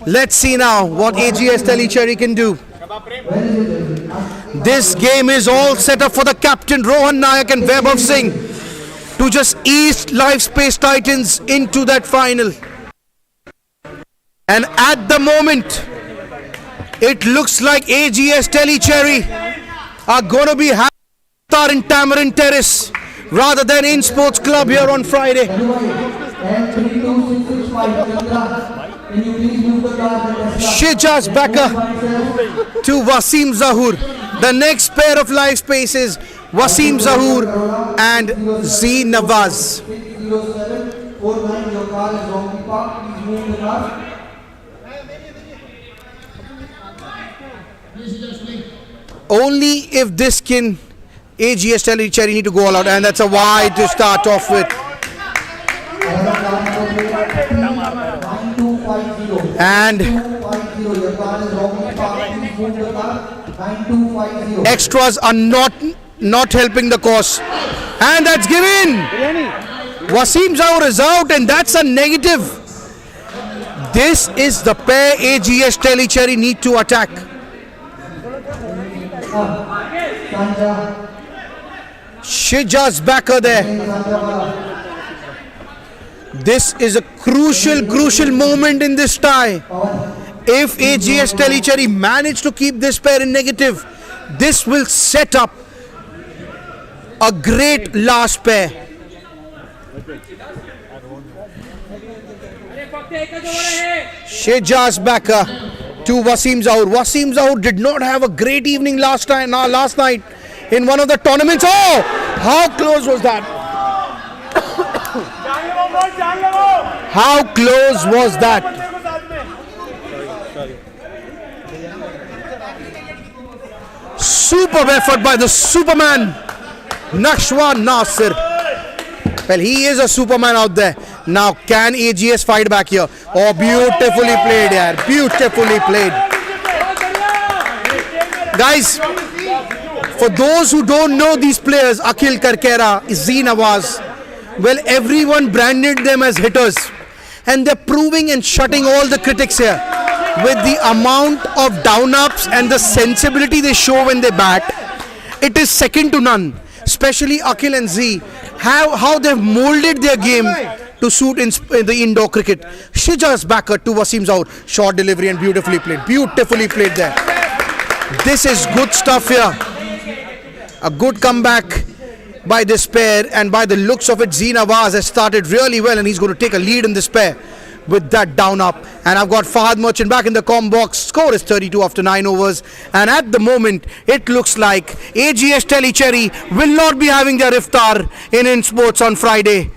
Let's see now what AGS Tellicherry can do. This game is all set up for the captain Rohan Nayak and Vaibhav Singh to just ease LiveSpace Titans into that final. And at the moment, it looks like AGS Tellicherry are going to be in Tamarind Terrace rather than Insportz Club here on Friday. Shijaz Becker to Wasim Zahoor. The next pair of LiveSpace is Wasim Zahoor and Z Nawaz. Only if this can AGS Tellicherry need to go all out, and that's a wide to start off with. And extras are not helping the cause, and that's given. Wasim Zahoor is out, and that's a negative. This is the pair AGS Tellicherry need to attack. Shijaz Becker there. This is a crucial moment in this tie. If AGS Tellicherry manage to keep this pair in negative, this will set up a great last pair. Shejaz Backer to Wasim Zahoor. Wasim Zahoor did not have a great evening last night in one of the tournaments. Oh, how close was that? How close was that? Superb effort by the Superman, Nashwan Nasir. Well, he is a Superman out there. Now, can AGS fight back here? Oh, beautifully played, yaar. Beautifully played. Guys, for those who don't know these players, Akhil Karkera, Z Nawaz, well, everyone branded them as hitters. And they're proving and shutting all the critics here. With the amount of down-ups and the sensibility they show when they bat, it is second to none. Especially Akhil and Z, how they've molded their game to suit in the indoor cricket. Shejaz Backer to Wasim Zahoor. Short delivery and beautifully played. Beautifully played there. This is good stuff here. A good comeback by this pair, and by the looks of it, Z Nawaz has started really well, and he's going to take a lead in this pair with that down up. And I've got Fahad Merchant back in the com box. Score is 32 after 9 overs, and at the moment it looks like AGS Tellicherry will not be having their iftar in Insportz on Friday.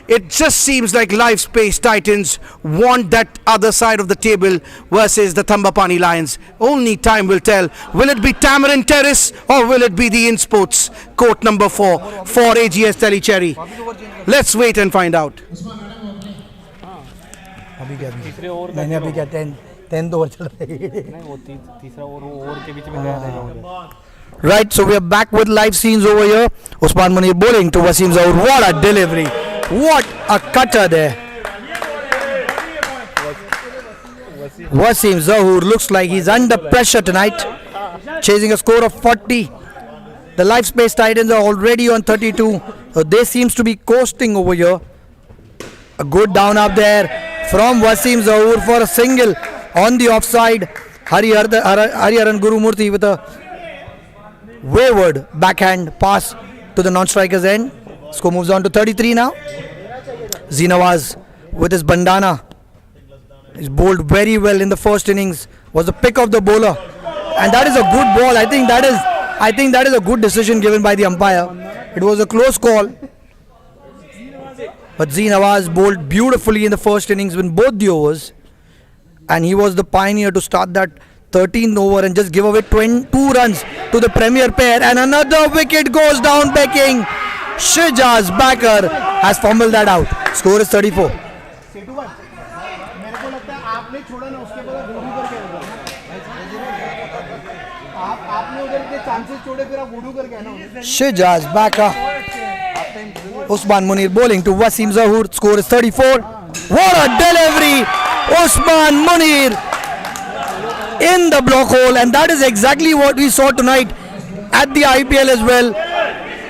It just seems like LiveSpace Titans want that other side of the table versus the Thambapani Lions. Only time will tell. Will it be Tamarind Terrace or will it be the Insportz court number 4 for AGS Tellicherry? Let's wait and find out. मैंने अभी क्या 10 over चल Right, so we are back with live scenes over here. Usman Munir bowling to Wasim Zahoor. What a delivery! What a cutter there! Wasim Zahoor looks like he's under pressure tonight, chasing a score of 40. The LiveSpace Titans are already on 32. So they seems to be coasting over here. A good down up there from Wasim Zahoor for a single on the offside. Hariharan Gurumurthy with a wayward backhand pass to the non-striker's end. Score moves on to 33 now. Z Nawaz with his bandana. He's bowled very well in the first innings. Was the pick of the bowler, and that is a good ball. I think that is a good decision given by the umpire. It was a close call, but Z Nawaz bowled beautifully in the first innings in both the overs, and he was the pioneer to start that 13th over and just give away 22 runs to the premier pair, and another wicket goes down pecking. Shejaz Backer has fumbled that out. Score is 34. Shejaz Backer. Usman Munir bowling to Wasim Zahoor. Score is 34. What a delivery! Usman Munir in the block hole, and that is exactly what we saw tonight at the IPL as well.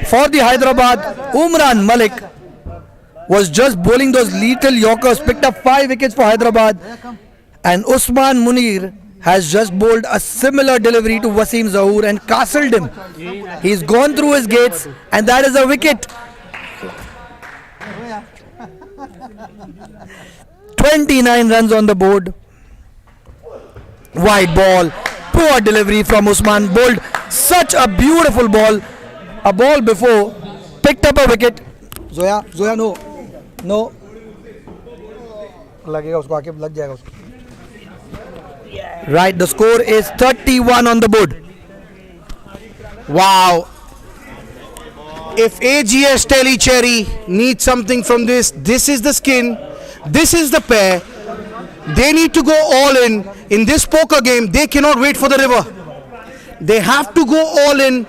For the Hyderabad, Umran Malik was just bowling those little Yorkers, picked up 5 wickets for Hyderabad, and Usman Munir has just bowled a similar delivery to Wasim Zahoor and castled him. He's gone through his gates, and that is a wicket. 29 runs on the board. Wide ball, poor delivery from Usman, bowled such a beautiful ball. A ball before, picked up a wicket. Zoya, no. लगेगा उसको आके लग जाएगा उसको. Right, the score is 31 on the board. Wow. If AGS Tellicherry needs something from this, this is the skin, this is the pair. They need to go all in this poker game. They cannot wait for the river. They have to go all in.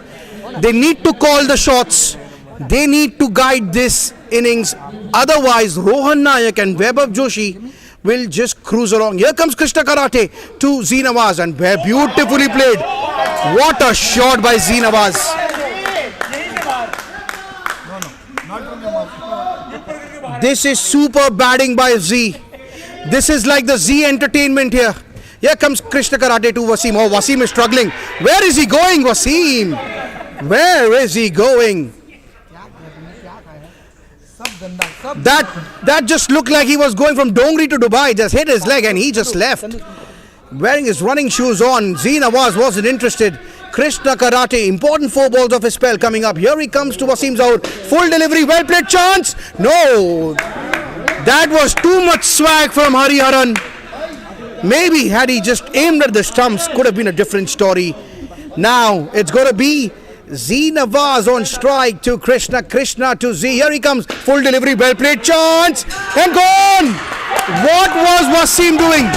They need to call the shots. They need to guide this innings. Otherwise, Rohan Nayak and Vaibhav Joshi will just cruise along. Here comes Krishna Karate to Z Nawaz, and beautifully played. What a shot by Z Nawaz. This is super batting by Z. This is like the Z entertainment here. Here comes Krishna Karate to Wasim. Oh, Wasim is struggling. Where is he going, Wasim? Where is he going? That just looked like he was going from Dongri to Dubai. Just hit his leg and he just left. Wearing his running shoes on. Z Nawaz wasn't interested. Krishna Karate, important 4 balls of his spell coming up. Here he comes to Wasim's out. Full delivery, well played, chance. No. That was too much swag from Hariharan. Maybe had he just aimed at the stumps, could have been a different story. Now it's going to be Z Nawaz on strike to Krishna. Krishna to Z. Here he comes. Full delivery, well played, chance. And gone. What was Wasim doing?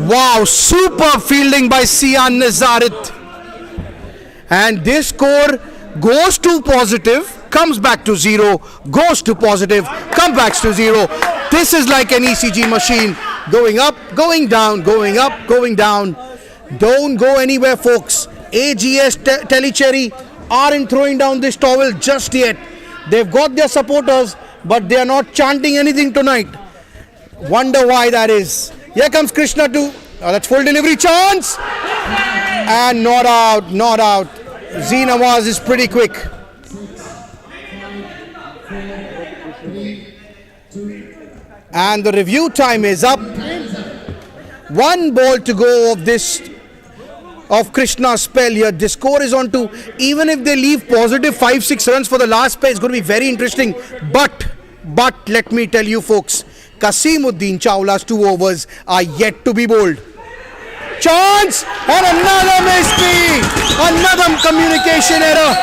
Wow, super fielding by Sian Nazarit. And this score goes to positive, comes back to 0, goes to positive, comes back to 0. This is like an ECG machine. Going up, going down, going up, going down. Don't go anywhere, folks. AGS Tellicherry aren't throwing down this towel just yet. They've got their supporters, but they are not chanting anything tonight. Wonder why that is. Here comes Krishna to, that's full delivery, chance. And not out, not out. Z Nawaz is pretty quick. And the review time is up. 1 ball to go of this, of Krishna's spell here. The score is on to, even if they leave positive 5-6 runs for the last spell, it's going to be very interesting. But let me tell you folks, Kasimuddin Chawla's 2 overs are yet to be bowled. Chance! And another mistake! Another communication error.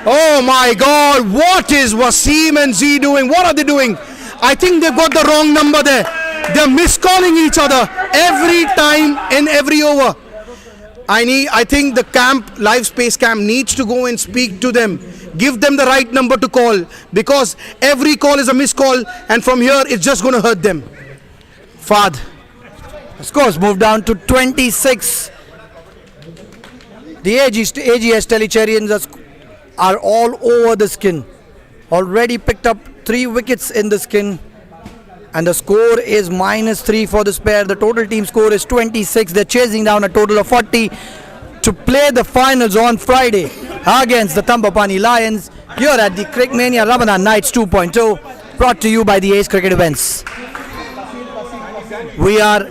Oh my God, what is Wasim and Z doing? What are they doing? I think they've got the wrong number there. They're miscalling each other every time in every over. I think the camp, LiveSpace camp, needs to go and speak to them. Give them the right number to call, because every call is a missed call, and from here it's just going to hurt them. Fad. The scores moved down to 26. The AGS Tellicherryans are all over the skin. Already picked up 3 wickets in the skin. And the score is -3 for this pair. The total team score is 26. They're chasing down a total of 40 to play the finals on Friday against the Tambapani Lions here at the CricMania Ramadan Nights 2.0, brought to you by the Ace Cricket Events. We are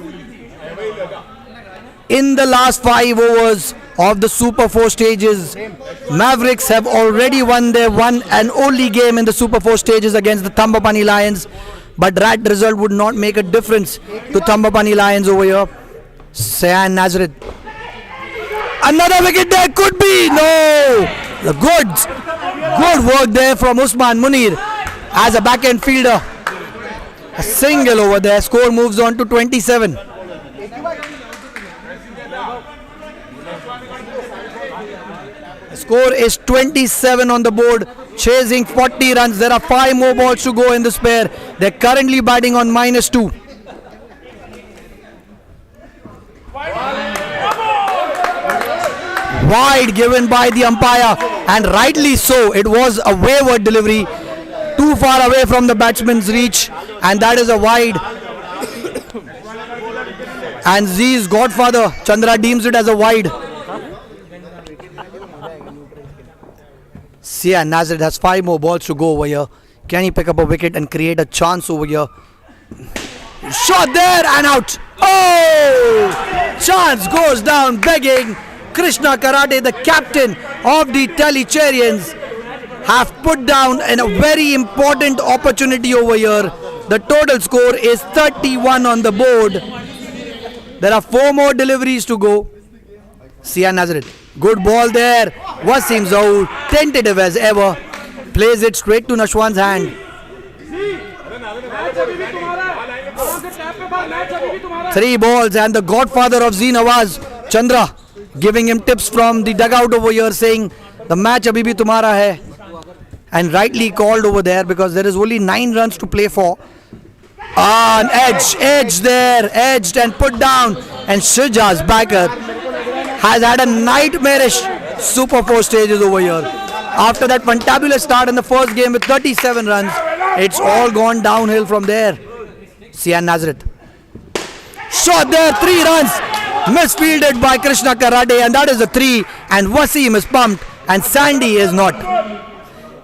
in the last 5 overs of the Super 4 stages. Mavericks have already won their one and only game in the Super 4 stages against the Tambapani Lions. But that result would not make a difference to Tambapani Lions over here. Sayan Nazareth. Another wicket there could be. No. The good work there from Usman Munir as a back-end fielder. A single over there. Score moves on to 27. The score is 27 on the board. Chasing 40 runs. There are 5 more balls to go in this pair. They're currently batting on -2. Wide given by the umpire, and rightly so. It was a wayward delivery, too far away from the batsman's reach, and that is a wide. And Z's godfather Chandra deems it as a wide. Sian Nazareth has 5 more balls to go over here. Can he pick up a wicket and create a chance over here? Shot there and out. Oh! Chance goes down begging. Krishna Karate, the captain of the Tellicherryans, have put down in a very important opportunity over here. The total score is 31 on the board. There are 4 more deliveries to go. Sian Nazareth. Good ball there. Wasim Zaur, tentative as ever, plays it straight to Nashwan's hand. 3 balls, and the godfather of Z Nawaz, Chandra, giving him tips from the dugout over here, saying the match abhi bhi tumhara hai. And rightly called over there, because there is only 9 runs to play for. An edge there, edged and put down. And Shujah's backer has had a nightmarish Super 4 stages over here. After that fantabulous start in the first game with 37 runs, it's all gone downhill from there. Sian Nazareth. Shot there, 3 runs. Misfielded by Krishna Karate, and that is a 3. And Wasim is pumped, and Sandy is not.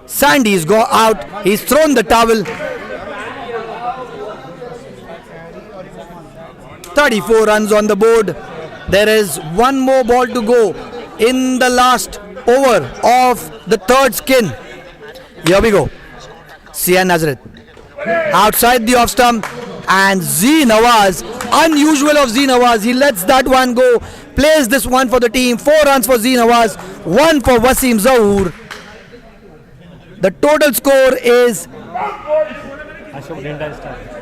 Sandy's go out. He's thrown the towel. 34 runs on the board. There is one more ball to go in the last over of the third skin. Here we go. Sian Nazareth outside the off stump, and Z Nawaz, unusual of Z Nawaz, he lets that one go, plays this one for the team. 4 runs for Z Nawaz, 1 for Wasim Zahoor. The total score is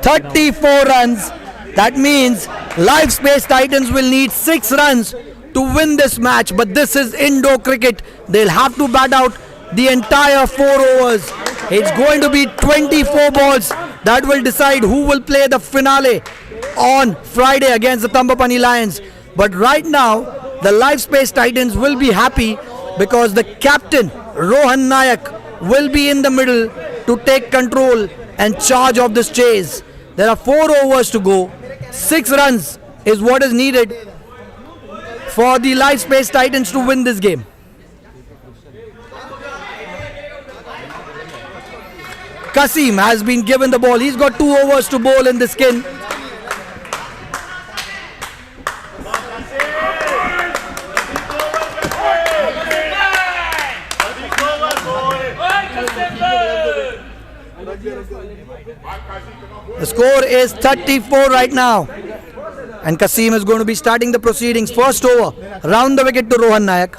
34 runs. That means LiveSpace Titans will need 6 runs to win this match, but this is Indo cricket. They'll have to bat out the entire 4 overs. It's going to be 24 balls that will decide who will play the finale on Friday against the Tambapani Lions. But right now, the LiveSpace Titans will be happy because the captain, Rohan Nayak, will be in the middle to take control and charge of this chase. There are 4 overs to go. 6 runs is what is needed for the LiveSpace Titans to win this game. Kasim has been given the ball. He's got 2 overs to bowl in the skin. The score is 34 right now. And Kasim is going to be starting the proceedings. First over, round the wicket to Rohan Nayak.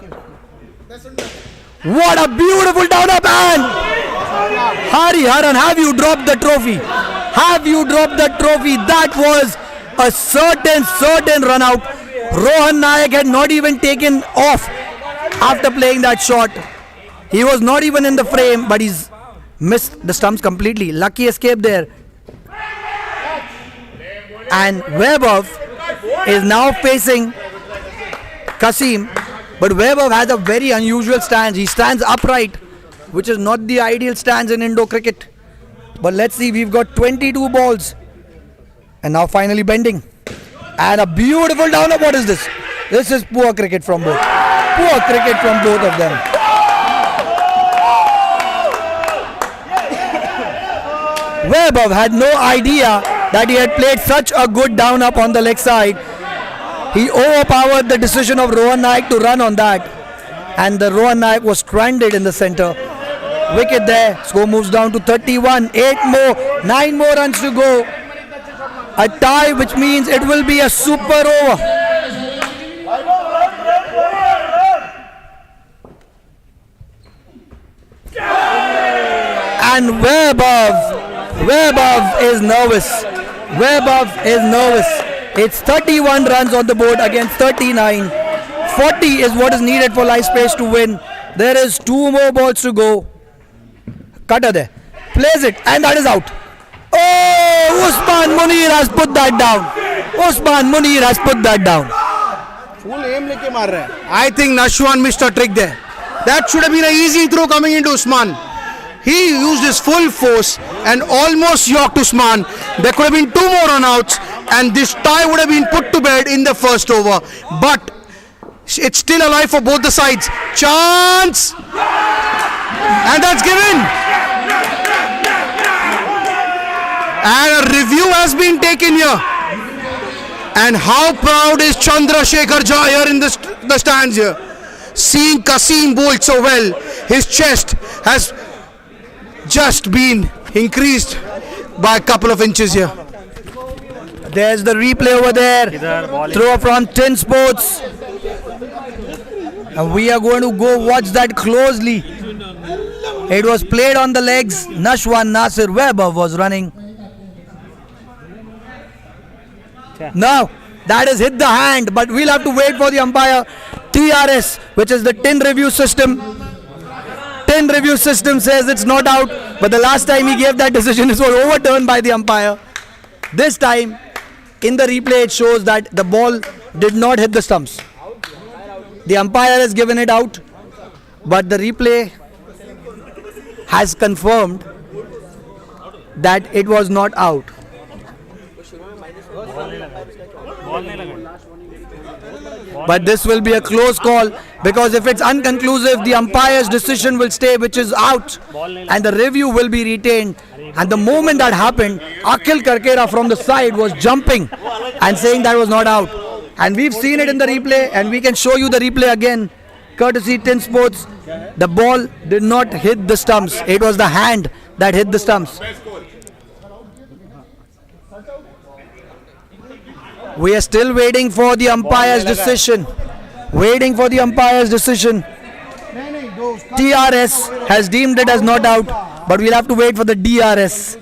What a beautiful down-up, and Hari Haran, have you dropped the trophy? Have you dropped the trophy? That was a certain run out. Rohan Nayak had not even taken off after playing that shot. He was not even in the frame, but he's missed the stumps completely. Lucky escape there. And Vaibhav is now facing Kasim, but Vaibhav has a very unusual stance. He stands upright, which is not the ideal stance in Indo cricket. But let's see, we've got 22 balls. And now finally bending. And a beautiful down-up. What is this? This is poor cricket from both. Poor cricket from both of them. Vaibhav had no idea that he had played such a good down-up on the leg side. He overpowered the decision of Rohan Nayak to run on that. And the Rohan Nayak was stranded in the center. Wicket there. Score moves down to 31. 9 more runs to go. A tie, which means it will be a super over. And Vaibhav is nervous. Vaibhav is nervous. It's 31 runs on the board against 39. 40 is what is needed for LiveSpace to win. There is 2 more balls to go. Cutter there. Plays it, and that is out. Oh, Usman Munir has put that down. Usman Munir has put that down. Full aim लेके मार रहा है. I think Nashwan missed a trick there. That should have been an easy throw coming into Usman. He used his full force and almost yorked Usman. There could have been 2 more run-outs, and this tie would have been put to bed in the first over. But it's still alive for both the sides. Chance! And that's given. And a review has been taken here. And how proud is Chandrasekhar Jha here in the stands here. Seeing Kasim bowl so well, his chest has just been increased by a couple of inches here. There's the replay over there. Throw from Insportz. And we are going to go watch that closely. It was played on the legs. Nashwan Nasir Vaibhav was running. Now, that has hit the hand, but we'll have to wait for the umpire. TRS, which is the tin review system. Tin review system says it's not out, but the last time he gave that decision, it was overturned by the umpire. This time, in the replay, it shows that the ball did not hit the stumps. The umpire has given it out. but the replay has confirmed that it was not out. But this will be a close call, because if it's unconclusive, the umpire's decision will stay, which is out, and the review will be retained. And the moment that happened, Akhil Karkera from the side was jumping and saying that was not out. And we've seen it in the replay, and we can show you the replay again, courtesy Insportz. The ball did not hit the stumps. It was the hand that hit the stumps. We are still waiting for the umpire's decision. Waiting for the umpire's decision. TRS has deemed it as not out, but we'll have to wait for the DRS.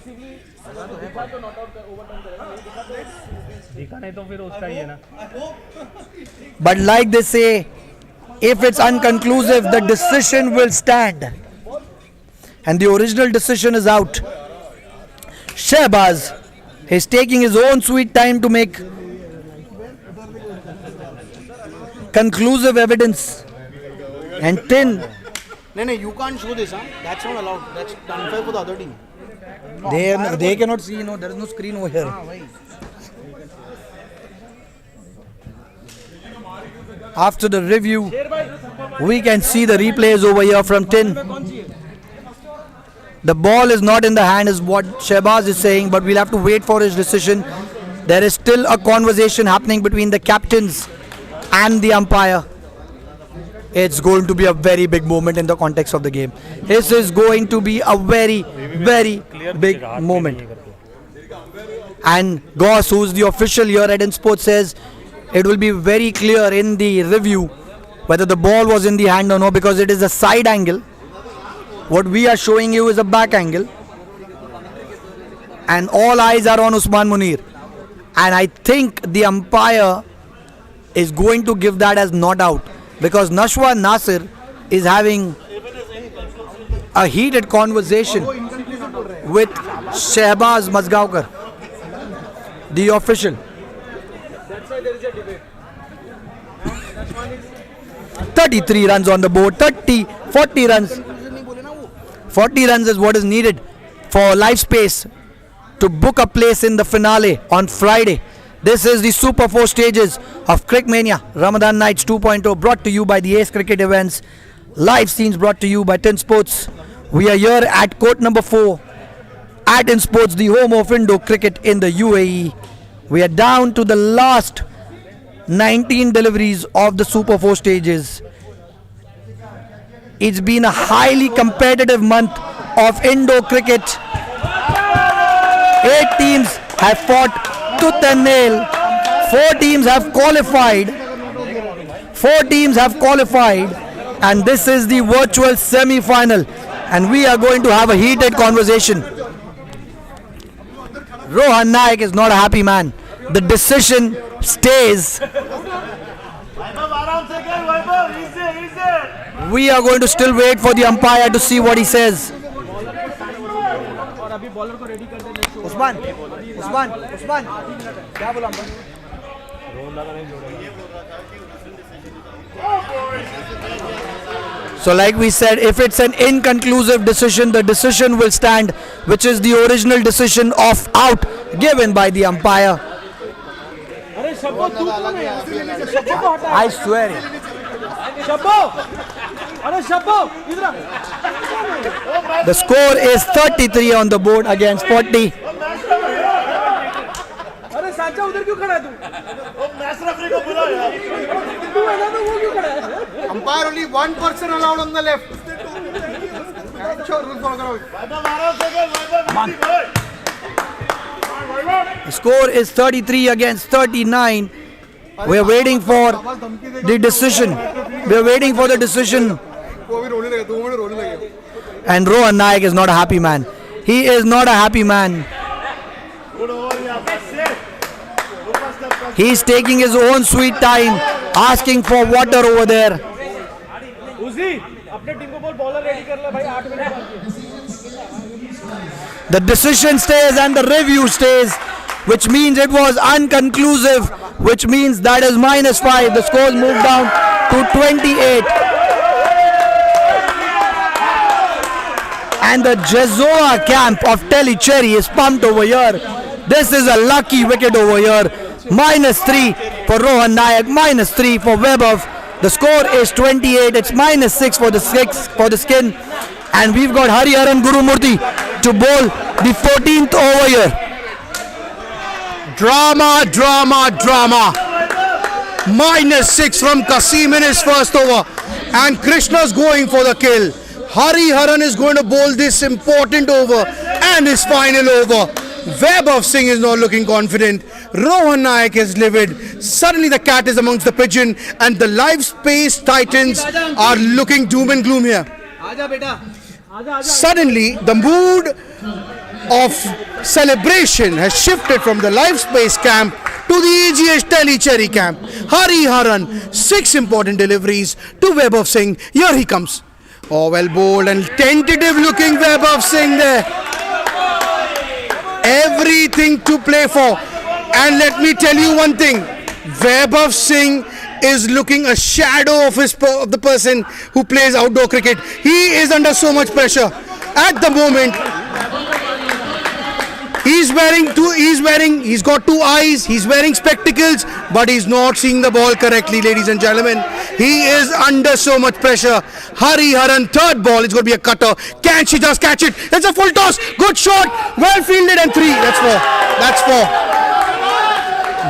But like they say, if it's unconclusive, the decision will stand. And the original decision is out. Shehbaz is taking his own sweet time to make conclusive evidence. And Tin, No, you can't show this, huh? That's not allowed. That's unfair for the other team. they cannot see, there is no screen over here. After the review, we can see the replays over here from Tin. The ball is not in the hand is what Shehbaz is saying, but we'll have to wait for his decision. There is still a conversation happening between the captains and the umpire. It's going to be a very big moment in the context of the game. This is going to be a very, very big moment. And Goss, who's the official here at Insportz, says it will be very clear in the review whether the ball was in the hand or no, because it is a side angle. What we are showing you is a back angle. And all eyes are on Usman Munir. And I think the umpire is going to give that as not out, because Nashwa Nasir is having a heated conversation with Shehbaz Mazgaonkar, the official. 33 runs on the board, 40 runs. 40 runs is what is needed for LiveSpace to book a place in the finale on Friday. This is the Super 4 stages of CricMania Ramadan Nights 2.0, brought to you by the ACE Cricket Events. Live scenes brought to you by Insportz. We are here at court number 4 at Insportz, the home of Indo cricket in the UAE. We are down to the last 19 deliveries of the Super 4 stages. It's been a highly competitive month of Indo cricket. 8 teams have fought tooth and nail. 4 teams have qualified. 4 teams have qualified. And this is the virtual semi-final. And we are going to have a heated conversation. Rohan Naik is not a happy man. The decision stays. We are going to still wait for the umpire to see what he says. Usman, क्या बोला umpire? So like we said, if it's an inconclusive decision, the decision will stand, which is the original decision of out given by the umpire. I swear it. The score is 33 on the board against 40. Umpire, only one person allowed on the left. The score is 33 against 39. We are waiting for the decision. We are waiting for the decision. And Rohan Naik is not a happy man. He is not a happy man. He is taking his own sweet time, asking for water over there. The decision stays and the review stays, which means it was unconclusive, which means that is -5. The scores moved down to 28. And the Jezoa camp of Tellicherry is pumped over here. This is a lucky wicket over here. -3 for Rohan Nayak, -3 for Webber. The score is 28. It's -6 for the skin. And we've got Hariharan Gurumurthy to bowl the 14th over here. Drama, drama, drama. -6 from Kasim in his first over. And Krishna's going for the kill. Hariharan is going to bowl this important over and his final over. Webber Singh is not looking confident. Rohan Nayak is livid. Suddenly the cat is amongst the pigeon and the LiveSpace Titans are looking doom and gloom here. Suddenly the mood of celebration has shifted from the LiveSpace camp to the AGS Tellicherry camp. Hariharan, 6 important deliveries to Webber Singh. Here he comes. Oh, well bowled and tentative looking Webber Singh there. Everything to play for. And let me tell you one thing. Webber Singh is looking a shadow of the person who plays outdoor cricket. He is under so much pressure at the moment. He's got 2 eyes, he's wearing spectacles, but he's not seeing the ball correctly, ladies and gentlemen. He is under so much pressure. Hariharan, 3rd ball, it's going to be a cutter. Can she just catch it? It's a full toss, good shot, well fielded, and 3. That's 4. That's 4.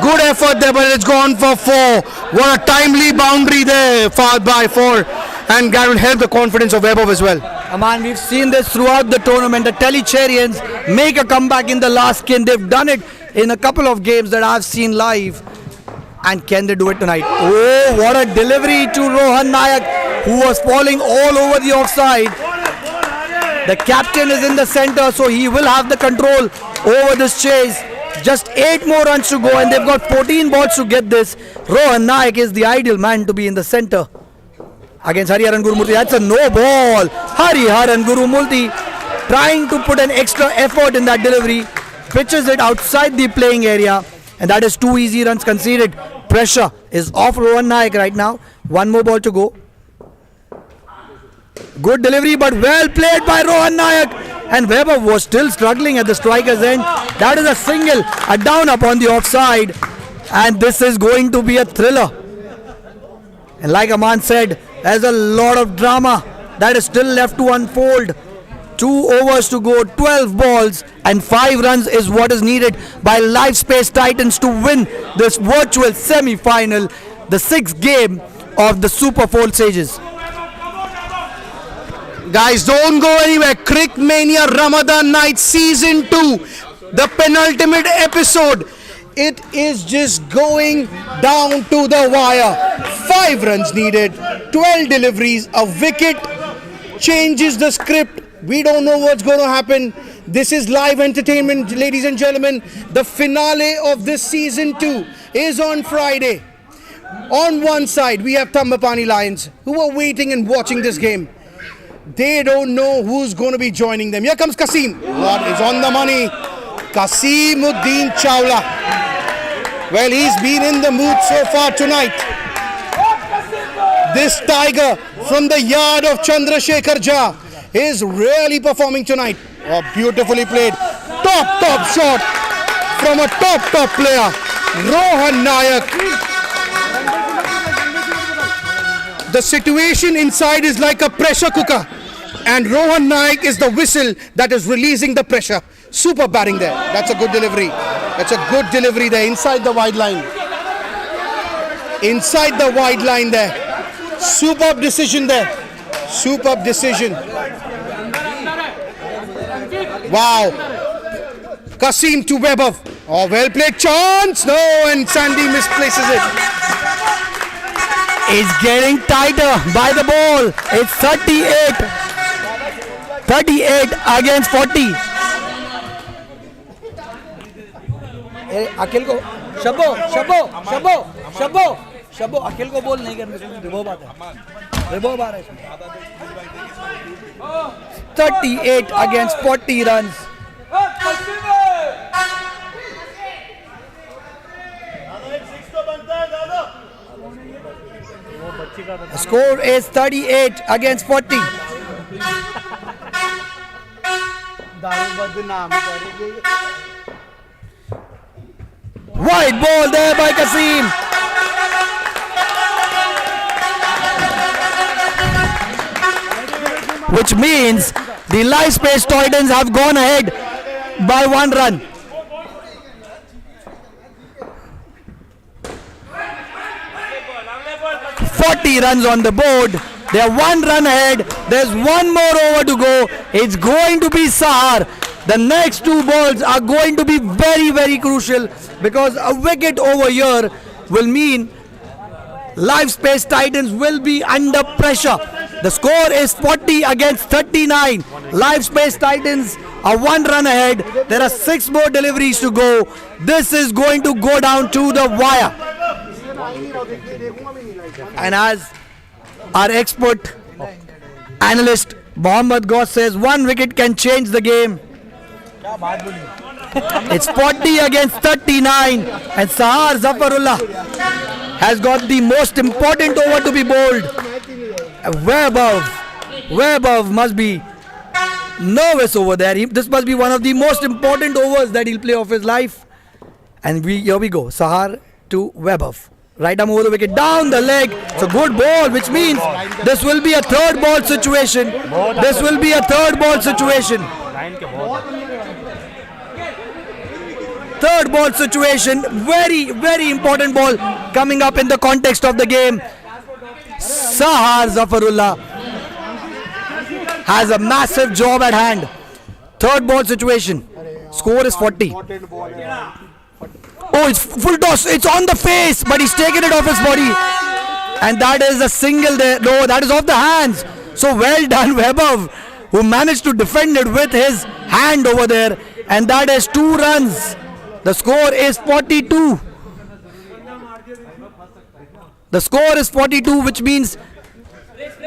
Good effort there, but it's gone for 4. What a timely boundary there, by 4. And that will help the confidence of Webber as well. Man, we've seen this throughout the tournament. The Tellicherians make a comeback in the last skin. They've done it in a couple of games that I've seen live. And can they do it tonight? Oh, what a delivery to Rohan Nayak, who was falling all over the offside. The captain is in the center, so he will have the control over this chase. Just 8 more runs to go, and they've got 14 balls to get this. Rohan Nayak is the ideal man to be in the center against Hariharan Gurumurthy. That's a no ball. Hariharan Gurumurthy trying to put an extra effort in that delivery. Pitches it outside the playing area. And that is 2 easy runs conceded. Pressure is off Rohan Nayak right now. 1 more ball to go. Good delivery, but well played by Rohan Nayak. And Webber was still struggling at the striker's end. That is a single, a down up on the offside. And this is going to be a thriller. And like Aman said, there's a lot of drama that is still left to unfold. 2 overs to go, 12 balls, and 5 runs is what is needed by LiveSpace Titans to win this virtual semi-final, the 6th game of the Super 4 stages. Guys, don't go anywhere. CricMania Ramadan Night Season 2, the penultimate episode. It is just going down to the wire. 5 runs needed, 12 deliveries, a wicket changes the script. We don't know what's going to happen. This is live entertainment, ladies and gentlemen. The finale of this season 2 is on Friday. On one side, we have Tambapani Lions, who are waiting and watching this game. They don't know who's going to be joining them. Here comes Kasim. What is on the money? Kasimuddin Chawla. Well, he's been in the mood so far tonight. This tiger from the yard of Chandrasekhar Jha is really performing tonight. Oh, beautifully played. Top shot from a top player, Rohan Nayak. The situation inside is like a pressure cooker, and Rohan Nayak is the whistle that is releasing the pressure. Super batting there. That's a good delivery. That's a good delivery there inside the wide line. Inside the wide line there. Superb decision there. Superb decision. Wow. Kasim to Webber. Oh, well played chance. No, and Sandy misplaces it. It's getting tighter by the ball. It's 38 against 40. अखिल को शबो अखिल को बोल नहीं करने से ribo बात है 38 against 40 runs. The score is 38 against 40. Wide ball there by Kasim. Which means the LiveSpace Titans have gone ahead by 1 run. Runs on the board. They are 1 run ahead. There's 1 more over to go. It's going to be Sahar. The next 2 balls are going to be very, very crucial because a wicket over here will mean LiveSpace Titans will be under pressure. The score is 40 against 39. LiveSpace Titans are 1 run ahead. There are 6 more deliveries to go. This is going to go down to the wire. And as our expert analyst Mohammad Ghaus says, 1 wicket can change the game. It's 40 against 39 and Sahar Zafarullah has got the most important over to be bowled. Way above must be nervous over there. This must be one of the most important overs that he'll play of his life. And here we go. Sahar to Webov. Right arm over the wicket, down the leg. It's a good ball, which means this will be a 3rd ball situation. This will be a 3rd ball situation. 3rd ball situation. Very, very important ball coming up in the context of the game. Sahar Zafarullah has a massive job at hand. 3rd ball situation. Score is 40. Oh, it's full toss. It's on the face, but he's taken it off his body. And that is a single there. No, that is off the hands. So well done, Webov, who managed to defend it with his hand over there. And that is 2 runs. The score is 42. The score is 42, which means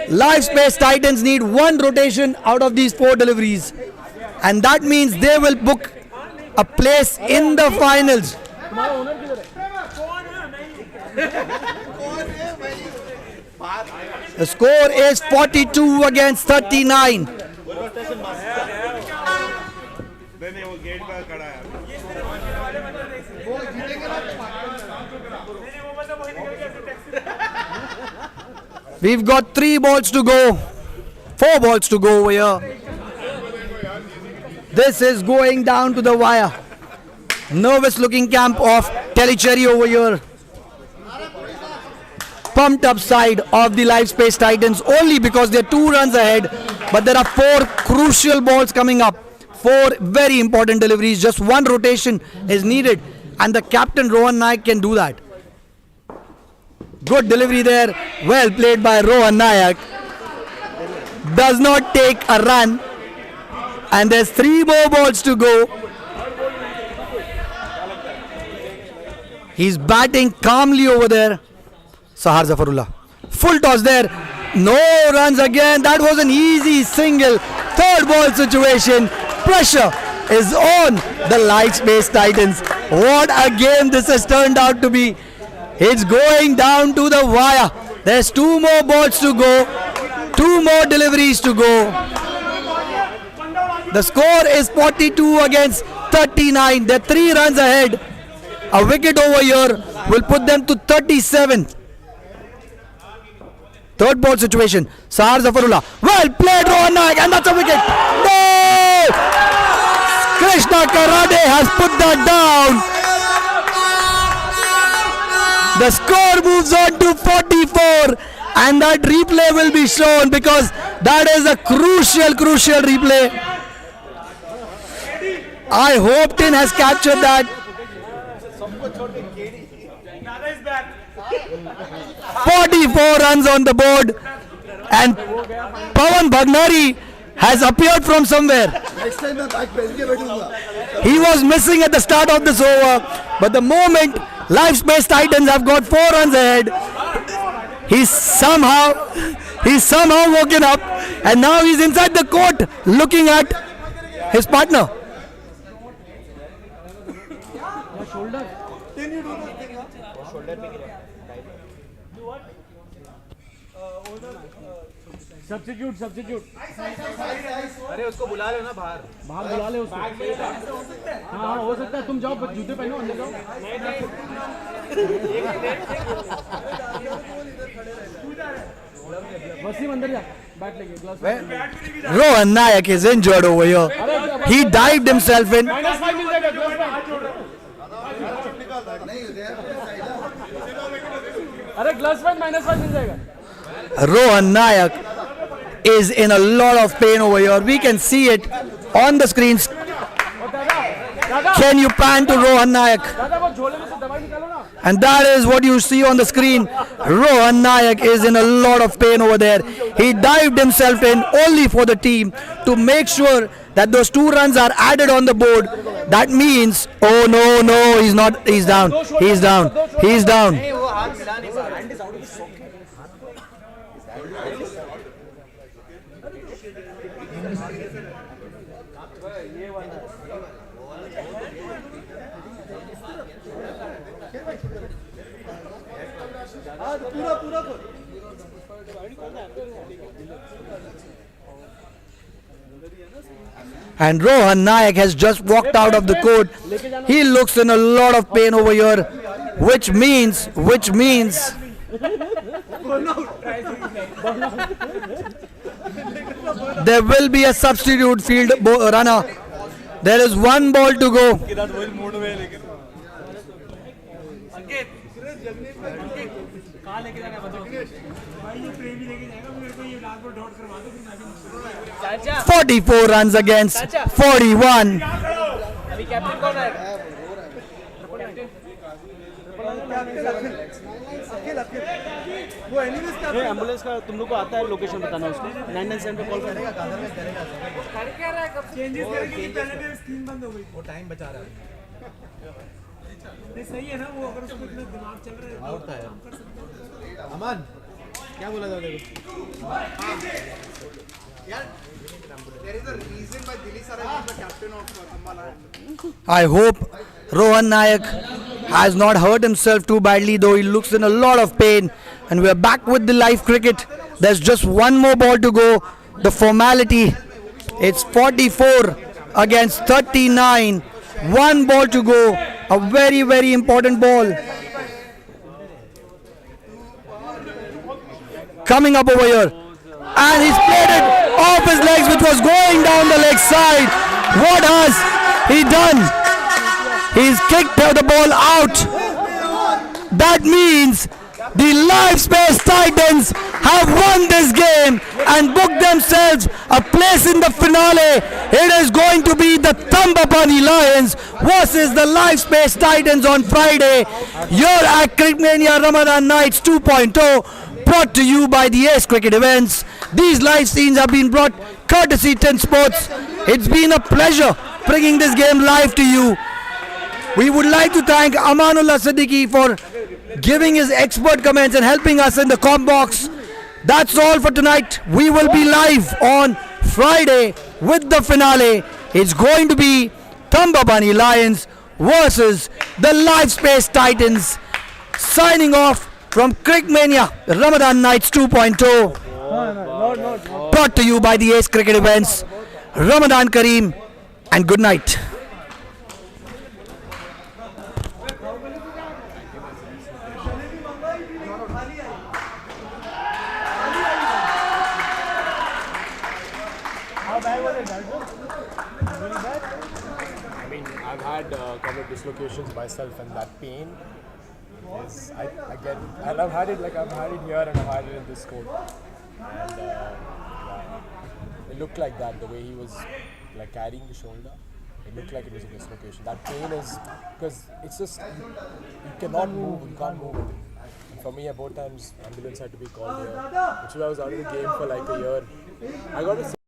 LiveSpace Titans need 1 rotation out of these 4 deliveries. And that means they will book a place in the finals. The score is 42 against 39. We've got 3 balls to go. 4 balls to go over here. This is going down to the wire. Nervous looking camp of Tellicherry over here. Pumped up side of the LiveSpace Titans only because they're 2 runs ahead. But there are 4 crucial balls coming up. 4 very important deliveries. Just 1 rotation is needed. And the captain Rohan Nayak can do that. Good delivery there. Well played by Rohan Nayak. Does not take a run. And there's 3 more balls to go. He's batting calmly over there. Sahar Zafarullah. Full toss there. No runs again. That was an easy single. 3rd ball situation. Pressure is on the LiveSpace Titans. What a game this has turned out to be. It's going down to the wire. There's 2 more balls to go. 2 more deliveries to go. The score is 42 against 39. They're 3 runs ahead. A wicket over here will put them to 37th. 3rd ball situation. Sahar Zafarullah. Well played, Rohan Nayak, and that's a wicket. No! Krishna Karade has put that down. The score moves on to 44, and that replay will be shown because that is a crucial replay. I hope Tin has captured that. 44 runs on the board, and Pawan Bhagnari has appeared from somewhere. He was missing at the start of this over, but the moment LiveSpace Titans have got 4 runs ahead, he's somehow woken up, and now he's inside the court looking at his partner. Substitute अरे उसको बुला लो ना बाहर बुला ले उसको हाँ हो सकता है तुम जाओ जूते पहनो अंदर जाओ वसीम अंदर जा बैट लेके glass Rohan Nayak is injured over here. He dived himself in. -5 मिल जाएगा ग्लास अरे ग्लास -5 मिल जाएगा Rohan Nayak is in a lot of pain over here. We can see it on the screens. Can you pan to Rohan Nayak? दादा वो झोले में से दवाई निकालो ना And that is what you see on the screen. Rohan Nayak is in a lot of pain over there. He dived himself in only for the team to make sure that those 2 runs are added on the board. That means, oh no, he's not, he's down. He's down. He's down. And Rohan Nayak has just walked out of the court. He looks in a lot of pain over here, which means there will be a substitute field runner. There is 1 ball to go. चाचा 44 runs against 41. अभी captain कौन है वो anyways क्या ambulance का तुम लोग को आता है लोकेशन बताना उसको 997 पे कॉल करेगा चेंजेस करेंगे पहले भी स्क्रीन बंद हो गई वो टाइम बचा रहा है नहीं सही है ना वो अगर उसको इतना दिमाग चल रहा है होता है अमन क्या बोला था देखो यार there is a reason why Dilli sir is the captain of Ambala. I hope Rohan Nayak has not hurt himself too badly, though he looks in a lot of pain. And we are back with the live cricket. There's just 1 more ball to go. The formality, it's 44 against 39. 1 ball to go. A very, very important ball. Coming up over here. And he's played it off his legs, which was going down the leg side. What has he done? He's kicked the ball out. That means the LiveSpace Titans have won this game and booked themselves a place in the finale. It is going to be the Tambapani Lions versus the LiveSpace Titans on Friday here at CricMania Ramadan Nights 2.0, brought to you by the AGS Cricket Events. These live scenes have been brought courtesy Insportz. It's been a pleasure bringing this game live to you. We would like to thank Amanullah Siddiqui for giving his expert comments and helping us in the comm box. That's all for tonight. We will be live on Friday with the finale. It's going to be Tambapani Lions versus the LiveSpace Titans. Signing off from CricMania Ramadan Nights 2.0. Brought to you by the AGS Cricket Events. Ramadan Kareem and good night. I mean, I've had a couple of dislocations myself, and that pain is, I get, and I've had it here, and I've had it in this court, and it looked like that, the way he was like carrying the shoulder. It looked like it was a dislocation. That pain is, because it's just, you cannot move, you can't move with it. And for me, both times, ambulance had to be called here, which I was out of the game for like a year. I got a